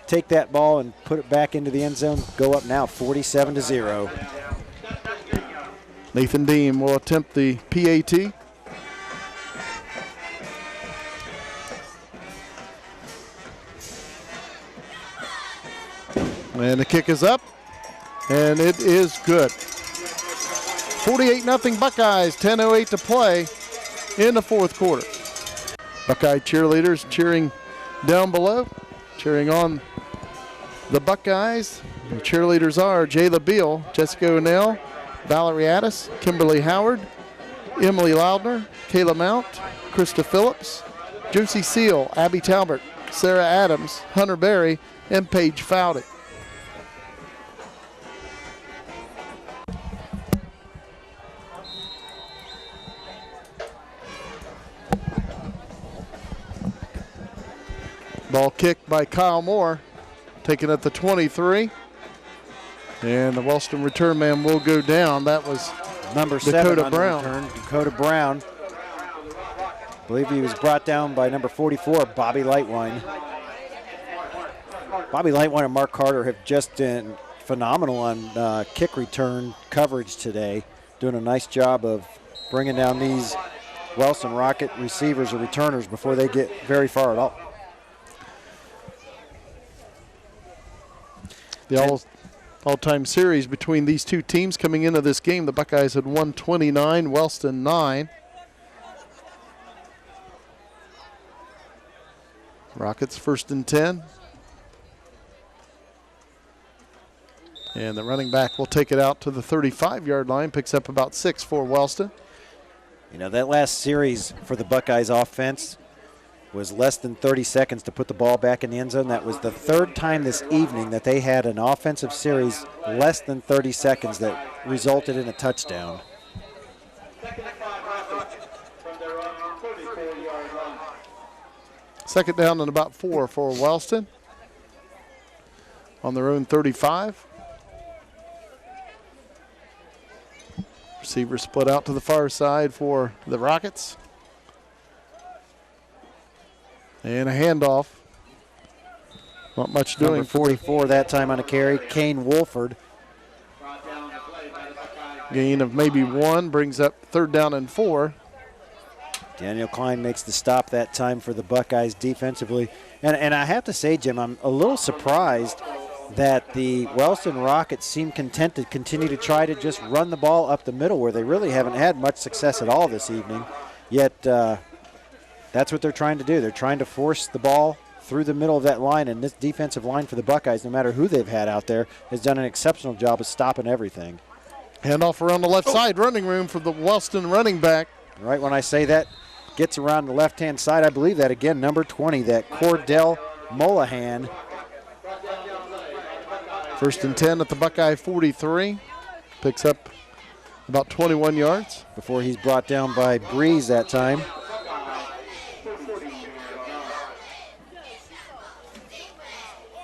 take that ball and put it back into the end zone. Go up now 47-0. Nathan Dean will attempt the PAT. And the kick is up, and it is good. 48-0 Buckeyes, 10:08 to play in the 4th quarter. Buckeye cheerleaders cheering down below, cheering on the Buckeyes. The cheerleaders are Jayla Beal, Jessica O'Neill, Valerie Addis, Kimberly Howard, Emily Loudner, Kayla Mount, Krista Phillips, Josie Seal, Abby Talbert, Sarah Adams, Hunter Berry, and Paige Fowdy. Ball kicked by Kyle Moore, taken at the 23. And the Wellston return man will go down. That was number 7 on Brown. The return, Dakota Brown. I believe he was brought down by number 44, Bobby Lightwine. Bobby Lightwine and Mark Carter have just been phenomenal on kick return coverage today, doing a nice job of bringing down these Wellston Rocket receivers or returners before they get very far at all. The all-time series between these two teams coming into this game, the Buckeyes had won 29, Wellston 9. Rockets 1st and 10. And the running back will take it out to the 35-yard line, picks up about 6 for Wellston. You know, that last series for the Buckeyes offense was less than 30 seconds to put the ball back in the end zone. That was the 3rd time this evening that they had an offensive series less than 30 seconds that resulted in a touchdown. Second down and about 4 for Wellston on their own 35. Receiver split out to the far side for the Rockets. And a handoff. Not much doing. Number 44 that time on a carry, Kane Wolford. Gain of maybe 1 brings up 3rd down and 4. Daniel Klein makes the stop that time for the Buckeyes defensively. And I have to say, Jim, I'm a little surprised that the Wellston Rockets seem content to continue to try to just run the ball up the middle where they really haven't had much success at all this evening. Yet that's what they're trying to do. They're trying to force the ball through the middle of that line, and this defensive line for the Buckeyes, no matter who they've had out there, has done an exceptional job of stopping everything. Handoff around the left side, running room for the Wellston running back. Right when I say that, gets around the left-hand side. I believe that again, number 20, that Cordell Molahan. 1st and 10 at the Buckeye 43. Picks up about 21 yards. Before he's brought down by Breeze that time.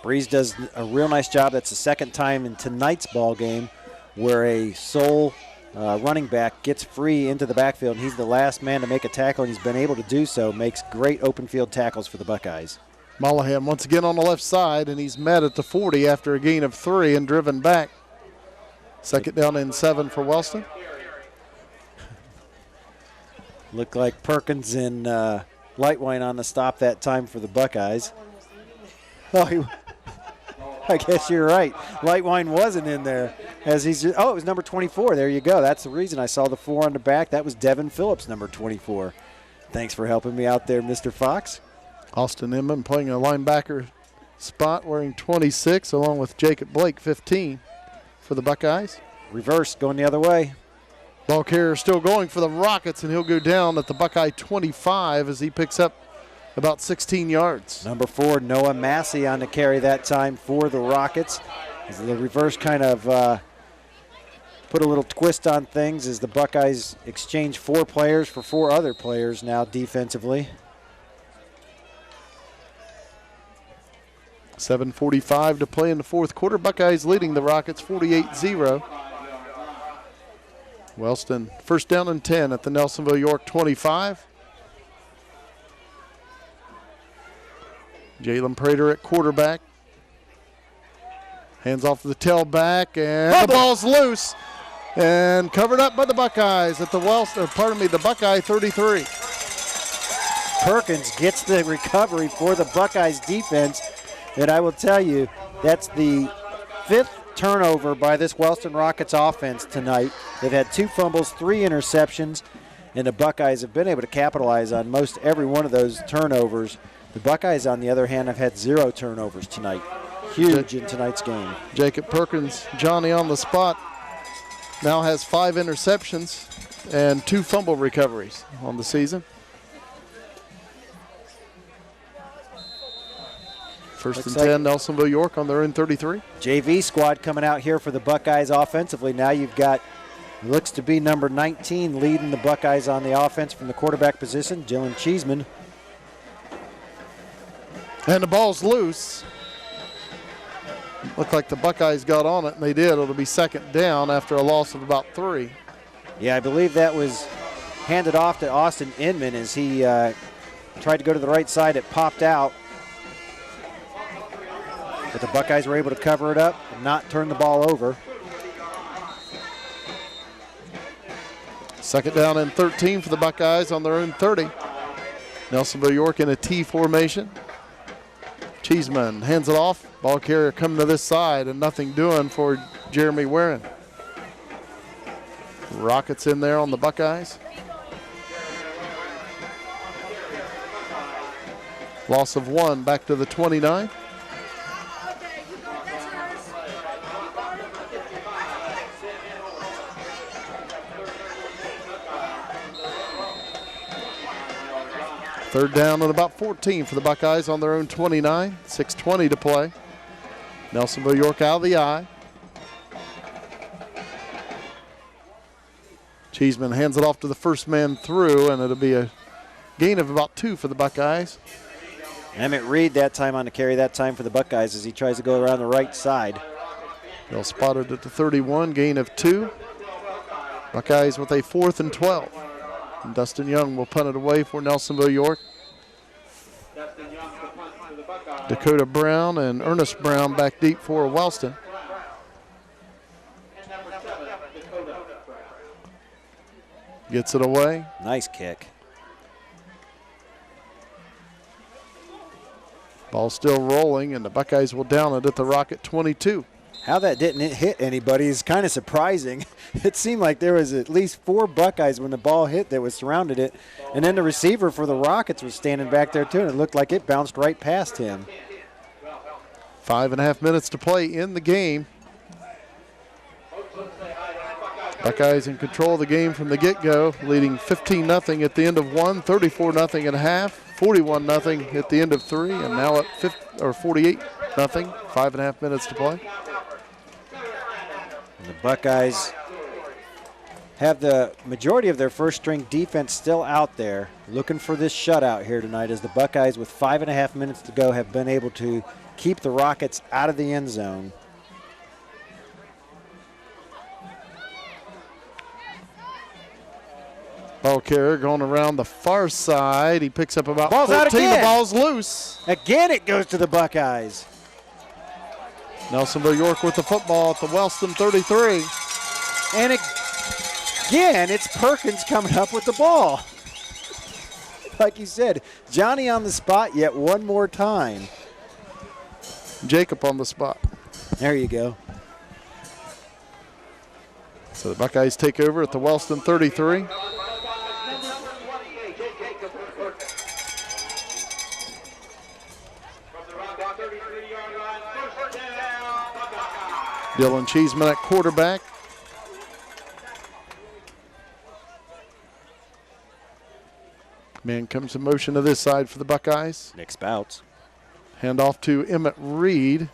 Breeze does a real nice job. That's the 2nd time in tonight's ball game where a sole running back gets free into the backfield, and he's the last man to make a tackle, and he's been able to do so. Makes great open field tackles for the Buckeyes. Molahan once again on the left side, and he's met at the 40 after a gain of 3 and driven back. 2nd down and 7 for Wellston. Looked like Perkins and Lightwine on the stop that time for the Buckeyes. Oh, I guess you're right. Lightwine wasn't in there. As he's it was number 24. There you go. That's the reason I saw the 4 on the back. That was Devin Phillips, number 24. Thanks for helping me out there, Mr. Fox. Austin Inman playing a linebacker spot, wearing 26, along with Jacob Blake, 15 for the Buckeyes. Reverse, going the other way. Ball carrier still going for the Rockets, and he'll go down at the Buckeye 25 as he picks up about 16 yards. Number 4, Noah Massey on the carry that time for the Rockets. As the reverse kind of put a little twist on things as the Buckeyes exchange 4 players for 4 other players now defensively. 7:45 to play in the 4th quarter. Buckeyes leading the Rockets 48-0. Wellston 1st down and 10 at the Nelsonville-York 25. Jalen Prater at quarterback. Hands off to the tailback, and the ball's loose and covered up by the Buckeyes at the the Buckeye 33. Perkins gets the recovery for the Buckeyes defense, and I will tell you, that's the 5th turnover by this Wellston Rockets offense tonight. They've had 2 fumbles, 3 interceptions, and the Buckeyes have been able to capitalize on most every one of those turnovers. The Buckeyes, on the other hand, have had 0 turnovers tonight. Huge in tonight's game. Jacob Perkins, Johnny on the spot, now has 5 interceptions and 2 fumble recoveries on the season. First and 10, Nelsonville-York on their own 33. JV squad coming out here for the Buckeyes offensively. Now you've got, looks to be number 19 leading the Buckeyes on the offense from the quarterback position, Dylan Cheeseman. And the ball's loose. Looked like the Buckeyes got on it, and they did. It'll be second down after a loss of about 3. Yeah, I believe that was handed off to Austin Inman as he tried to go to the right side. It popped out. But the Buckeyes were able to cover it up and not turn the ball over. Second down and 13 for the Buckeyes on their own 30. Nelsonville-York in a T formation. Cheeseman hands it off. Ball carrier coming to this side and nothing doing for Jeremy Warren. Rockets in there on the Buckeyes. Loss of 1 back to the 29. Third down and about 14 for the Buckeyes on their own 29. 6:20 to play. Nelsonville-York out of the eye. Cheeseman hands it off to the first man through, and it'll be a gain of about 2 for the Buckeyes. Emmett Reed that time on the carry, that time for the Buckeyes as he tries to go around the right side. They'll spotted at the 31, gain of 2. Buckeyes with a 4th and 12. And Dustin Young will punt it away for Nelsonville-York. Dakota Brown and Ernest Brown back deep for Wellston. Gets it away. Nice kick. Ball still rolling, and the Buckeyes will down it at the Rocket 22. How that didn't hit anybody is kind of surprising. It seemed like there was at least 4 Buckeyes when the ball hit that was surrounded it. And then the receiver for the Rockets was standing back there too, and it looked like it bounced right past him. 5.5 minutes to play in the game. Buckeyes in control of the game from the get-go, leading 15-0 at the end of 1, 34-0 at half, 41-0 at the end of 3, and now at 48-0, 5.5 minutes to play. And the Buckeyes have the majority of their first-string defense still out there, looking for this shutout here tonight, as the Buckeyes, with 5.5 minutes to go, have been able to keep the Rockets out of the end zone. Ball carrier going around the far side. He picks up about Ball's 14. out again. The ball's loose. Again, it goes to the Buckeyes. Nelsonville-York with the football at the Wellston 33. And again, it's Perkins coming up with the ball. Like you said, Johnny on the spot yet one more time. Jacob on the spot. There you go. So the Buckeyes take over at the Wellston 33. Dylan Cheeseman at quarterback. Man comes in motion to this side for the Buckeyes. Nick Spouts. Hand off to Emmett Reed.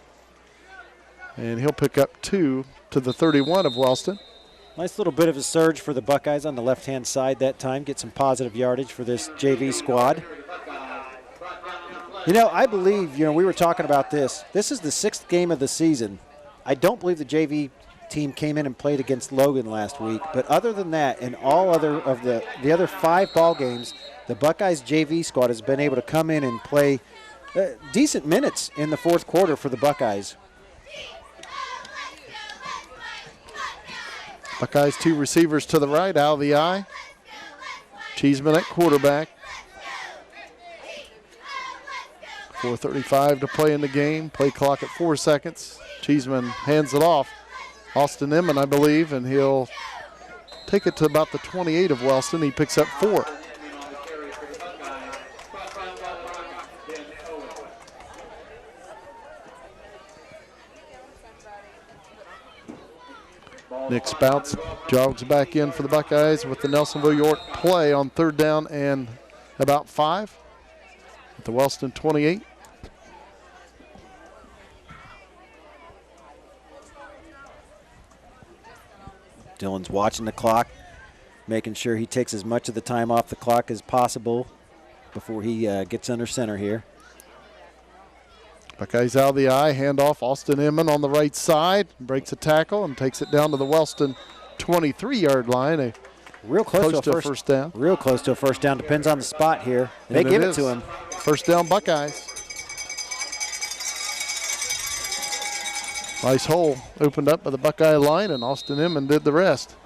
And he'll pick up 2 to the 31 of Wellston. Nice little bit of a surge for the Buckeyes on the left-hand side that time. Get some positive yardage for this JV squad. You know, I believe, we were talking about this. This is the 6th game of the season. I don't believe the JV team came in and played against Logan last week. But other than that, in all other of the other 5 ball games, the Buckeyes JV squad has been able to come in and play decent minutes in the 4th quarter for the Buckeyes. Buckeyes 2 receivers to the right, out of the eye. Cheeseman at quarterback. 4:35 to play in the game. Play clock at 4 seconds. Cheeseman hands it off. Austin Inman, I believe, and he'll take it to about the 28 of Wellston. He picks up 4. Nick Spouts jogs back in for the Buckeyes with the Nelsonville-York play on 3rd down and about 5 at the Wellston 28. Dillon's watching the clock, making sure he takes as much of the time off the clock as possible before he gets under center here. Buckeyes out of the eye, handoff. Austin Inman on the right side, breaks a tackle and takes it down to the Wellston 23-yard line. Real close to a first down. Real close to a first down. Depends on the spot here. They give it to him. First down, Buckeyes. Nice hole opened up by the Buckeye line, and Austin Inman did the rest.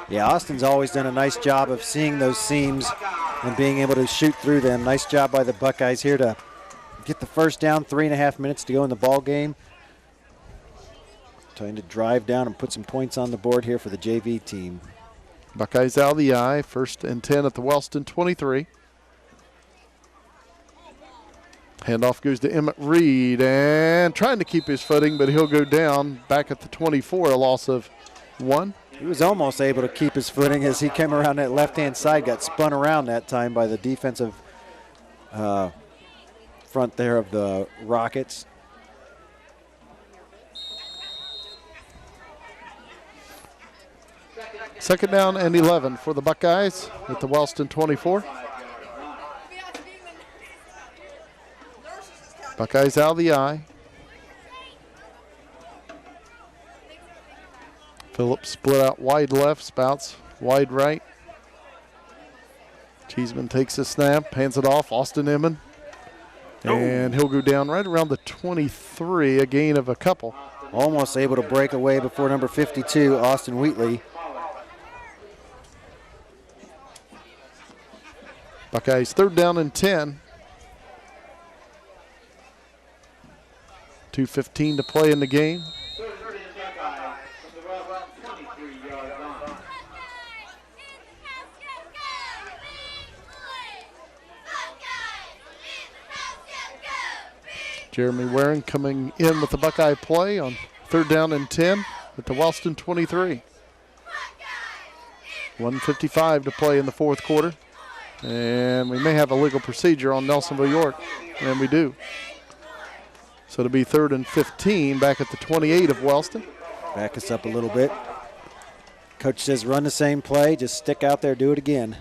Yeah, Austin's always done a nice job of seeing those seams and being able to shoot through them. Nice job by the Buckeyes here to get the first down. 3.5 minutes to go in the ball game. Trying to drive down and put some points on the board here for the JV team. Buckeyes out of the eye. 1st and 10 at the Wellston 23. Handoff goes to Emmett Reed, and trying to keep his footing, but he'll go down back at the 24, a loss of 1. He was almost able to keep his footing as he came around that left-hand side, got spun around that time by the defensive front there of the Rockets. Second down and 11 for the Buckeyes at the Wellston 24. Buckeyes out of the eye. Phillips split out wide left, Spouts wide right. Cheeseman takes a snap, hands it off, Austin Inman. And he'll go down right around the 23, a gain of a couple. Almost able to break away before number 52, Austin Wheatley. Buckeyes 3rd down and 10. 2:15 to play in the game. Jeremy Waring coming in with the Buckeye play on 3rd down and 10 at the Wellston 23. 1:55 to play in the 4th quarter. And we may have a legal procedure on Nelsonville-York, and we do. So it'll be 3rd and 15 back at the 28 of Wellston. Back us up a little bit. Coach says run the same play, just stick out there, do it again.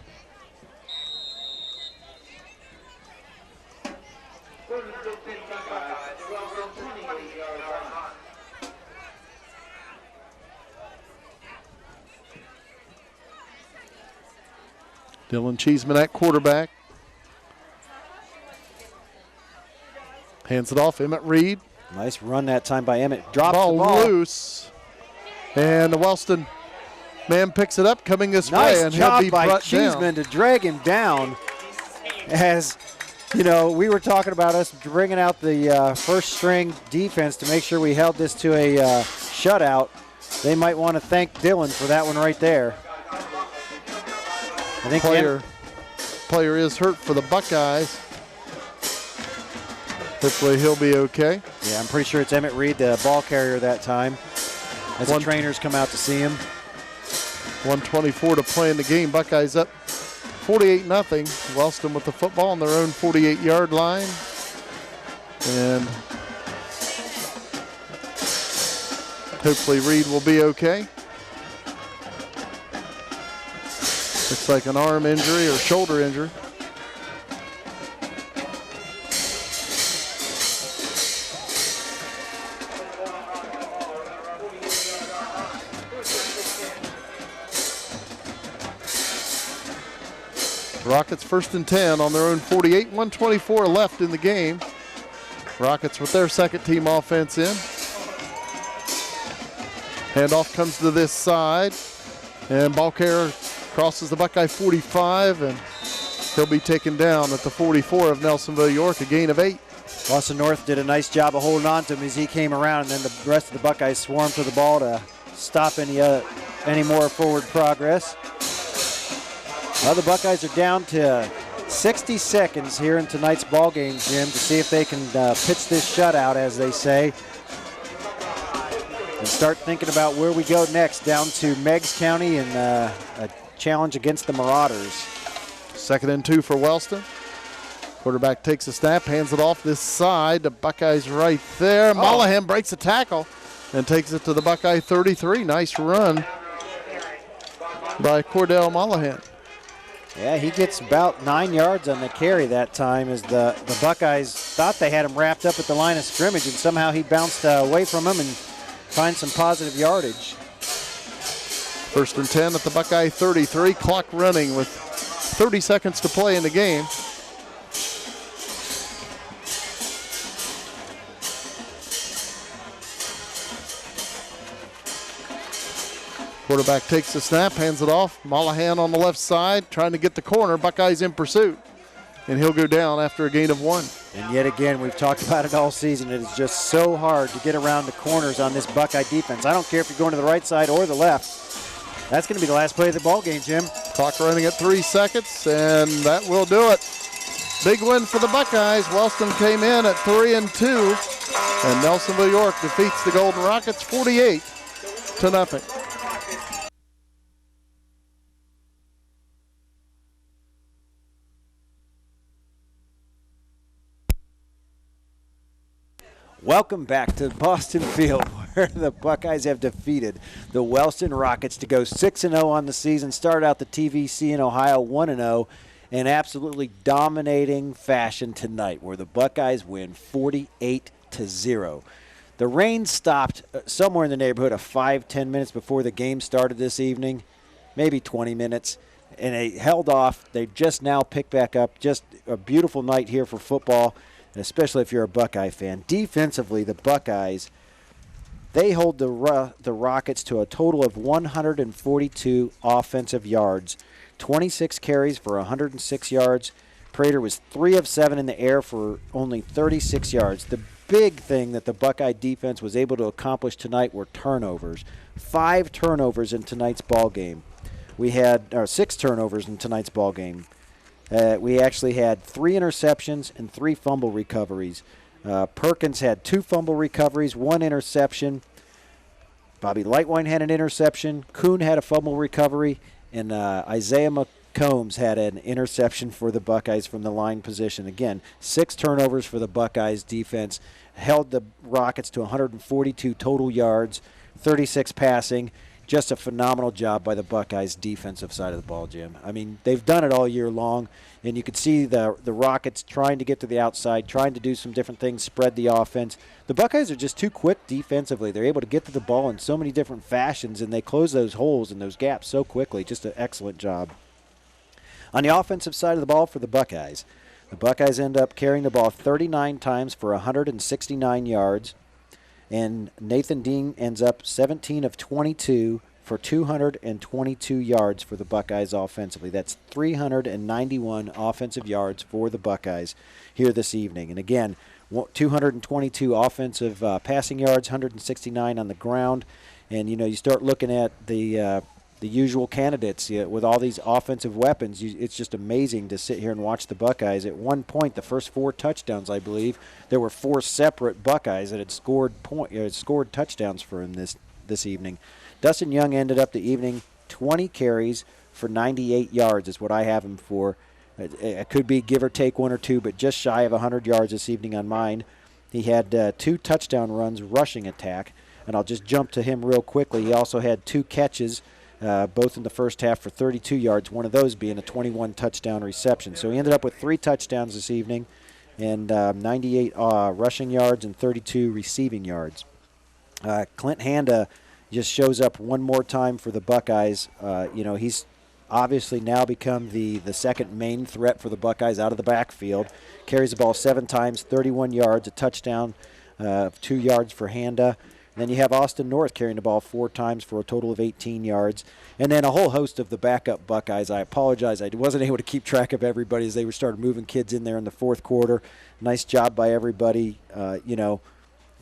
Dylan Cheeseman at quarterback. Hands it off, Emmett Reed. Nice run that time by Emmett. Drops Ball the ball. Loose. And the Wellston man picks it up coming this way, and he'll be brought brought Cheeseman down. to drag him down. As, you know, we were talking about us bringing out the first string defense to make sure we held this to a shutout. They might want to thank Dylan for that one right there. I think player is hurt for the Buckeyes. Hopefully he'll be okay. Yeah, I'm pretty sure it's Emmett Reed, the ball carrier that time, as the trainers come out to see him. 1:24 to play in the game. Buckeyes up 48-0. Wellston with the football on their own 48-yard line. And hopefully Reed will be okay. Looks like an arm injury or shoulder injury. Rockets 1st and 10 on their own 48. 1:24 left in the game. Rockets with their second team offense in. Handoff comes to this side. And ball carrier crosses the Buckeye 45, and he'll be taken down at the 44 of Nelsonville-York, a gain of 8. Boston North did a nice job of holding on to him as he came around, and then the rest of the Buckeyes swarmed to the ball to stop any more forward progress. Well, the Buckeyes are down to 60 seconds here in tonight's ball game, Jim, to see if they can pitch this shutout, as they say, and start thinking about where we go next, down to Meigs County and a challenge against the Marauders. 2nd and 2 for Wellston. Quarterback takes a snap, hands it off this side. The Buckeyes right there. Mollahan breaks a tackle and takes it to the Buckeye 33. Nice run by Cordell Mollahan. Yeah, he gets about 9 yards on the carry that time as the Buckeyes thought they had him wrapped up at the line of scrimmage, and somehow he bounced away from him and finds some positive yardage. 1st and 10 at the Buckeye 33, clock running with 30 seconds to play in the game. Quarterback takes the snap, hands it off. Mollahan on the left side, trying to get the corner. Buckeyes in pursuit. And he'll go down after a gain of 1. And yet again, we've talked about it all season. It is just so hard to get around the corners on this Buckeye defense. I don't care if you're going to the right side or the left. That's going to be the last play of the ball game, Jim. Clock running at 3 seconds, and that will do it. Big win for the Buckeyes. Wellston came in at 3-2, and Nelsonville-York defeats the Golden Rockets 48-0. Welcome back to Boston Field, where the Buckeyes have defeated the Wellston Rockets to go 6-0 on the season. Started out the TVC in Ohio 1-0 in absolutely dominating fashion tonight, where the Buckeyes win 48-0. The rain stopped somewhere in the neighborhood of 5-10 minutes before the game started this evening, maybe 20 minutes, and they held off. They just now picked back up. Just a beautiful night here for football, especially if you're a Buckeye fan. Defensively, the Buckeyes, they hold the Rockets to a total of 142 offensive yards, 26 carries for 106 yards. Prater was 3 of 7 in the air for only 36 yards. The big thing that the Buckeye defense was able to accomplish tonight were turnovers. 5 turnovers in tonight's ball game. We had 6 turnovers in tonight's ball game. We actually had 3 interceptions and 3 fumble recoveries. Perkins had 2 fumble recoveries, 1 interception. Bobby Lightwine had an interception. Kuhn had a fumble recovery. And Isaiah McCombs had an interception for the Buckeyes from the line position. Again, 6 turnovers for the Buckeyes defense. Held the Rockets to 142 total yards, 36 passing. Just a phenomenal job by the Buckeyes defensive side of the ball, Jim. I mean, they've done it all year long, and you could see the Rockets trying to get to the outside, trying to do some different things, spread the offense. The Buckeyes are just too quick defensively. They're able to get to the ball in so many different fashions, and they close those holes and those gaps so quickly. Just an excellent job. On the offensive side of the ball for the Buckeyes end up carrying the ball 39 times for 169 yards. And Nathan Dean ends up 17 of 22 for 222 yards for the Buckeyes offensively. That's 391 offensive yards for the Buckeyes here this evening. And again, 222 offensive passing yards, 169 on the ground. And, you know, you start looking at the usual candidates with all these offensive weapons. It's just amazing to sit here and watch the Buckeyes. At one point, the first 4 touchdowns, I believe, there were 4 separate Buckeyes that had scored touchdowns for him this evening. Dustin Young ended up the evening 20 carries for 98 yards is what I have him for. It could be give or take 1 or 2, but just shy of 100 yards this evening on mine. He had 2 touchdown runs rushing attack, and I'll just jump to him real quickly. He also had 2 catches, both in the first half for 32 yards, one of those being a 21 touchdown reception. So he ended up with 3 touchdowns this evening and 98 rushing yards and 32 receiving yards. Clint Handa just shows up one more time for the Buckeyes. He's obviously now become the second main threat for the Buckeyes out of the backfield. Carries the ball 7 times, 31 yards, a touchdown, 2 yards for Handa. And then you have Austin North carrying the ball 4 times for a total of 18 yards. And then a whole host of the backup Buckeyes. I apologize. I wasn't able to keep track of everybody as they started moving kids in there in the fourth quarter. Nice job by everybody. The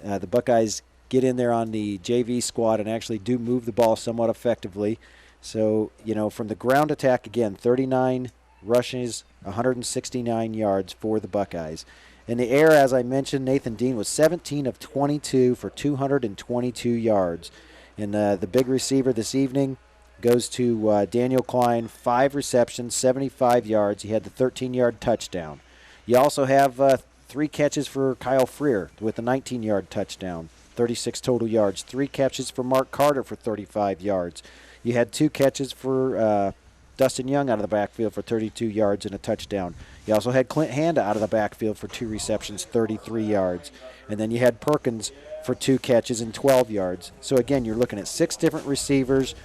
Buckeyes get in there on the JV squad and actually do move the ball somewhat effectively. So, from the ground attack, again, 39 rushes, 169 yards for the Buckeyes. In the air, as I mentioned, Nathan Dean was 17 of 22 for 222 yards. And the big receiver this evening goes to Daniel Klein, 5 receptions, 75 yards. He had the 13-yard touchdown. You also have 3 catches for Kyle Freer with a 19-yard touchdown, 36 total yards. 3 catches for Mark Carter for 35 yards. You had 2 catches for Dustin Young out of the backfield for 32 yards and a touchdown. You also had Clint Handa out of the backfield for 2 receptions, 33 yards. And then you had Perkins for 2 catches and 12 yards. So, again, you're looking at 6 different receivers,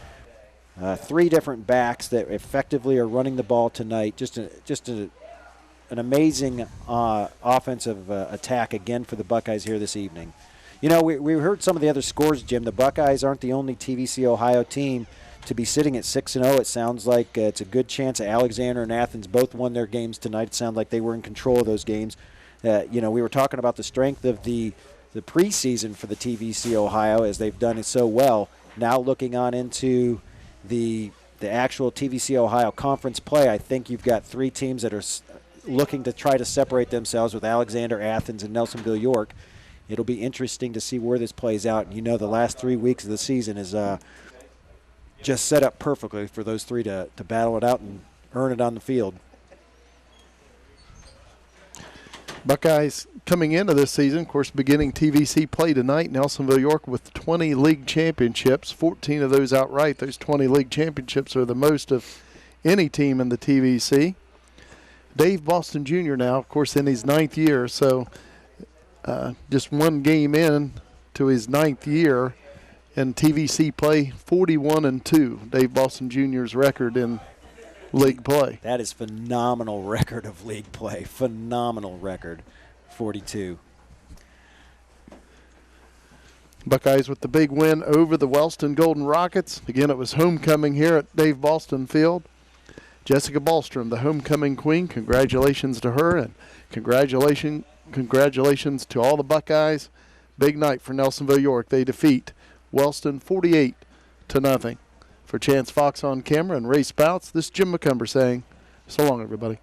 3 different backs that effectively are running the ball tonight. Just an amazing offensive attack again for the Buckeyes here this evening. You know, we heard some of the other scores, Jim. The Buckeyes aren't the only TVC Ohio team to be sitting at 6-0. It sounds like it's a good chance that Alexander and Athens both won their games tonight. It sounded like they were in control of those games. You know, we were talking about the strength of the preseason for the TVC Ohio as they've done it so well. Now looking on into the actual TVC Ohio conference play, I think you've got 3 teams that are looking to try to separate themselves with Alexander, Athens, and Nelsonville-York. It'll be interesting to see where this plays out. And you know, the last 3 weeks of the season is just set up perfectly for those 3 to battle it out and earn it on the field. Buckeyes coming into this season, of course, beginning TVC play tonight. Nelsonville-York with 20 league championships, 14 of those outright. Those 20 league championships are the most of any team in the TVC. Dave Boston Jr. now, of course, in his 9th year, so just 1 game in to his 9th year in TVC play, 41-2. Dave Boston Jr.'s record in league play. That is phenomenal record of league play. Phenomenal record, 42. Buckeyes with the big win over the Wellston Golden Rockets. Again, it was homecoming here at Dave Boston Field. Jessica Ballstrom, the homecoming queen. Congratulations to her, and congratulations to all the Buckeyes. Big night for Nelsonville-York. They defeat Wellston 48-0. For Chance Fox on camera and Ray Spouts, this is Jim McCumber saying so long, everybody.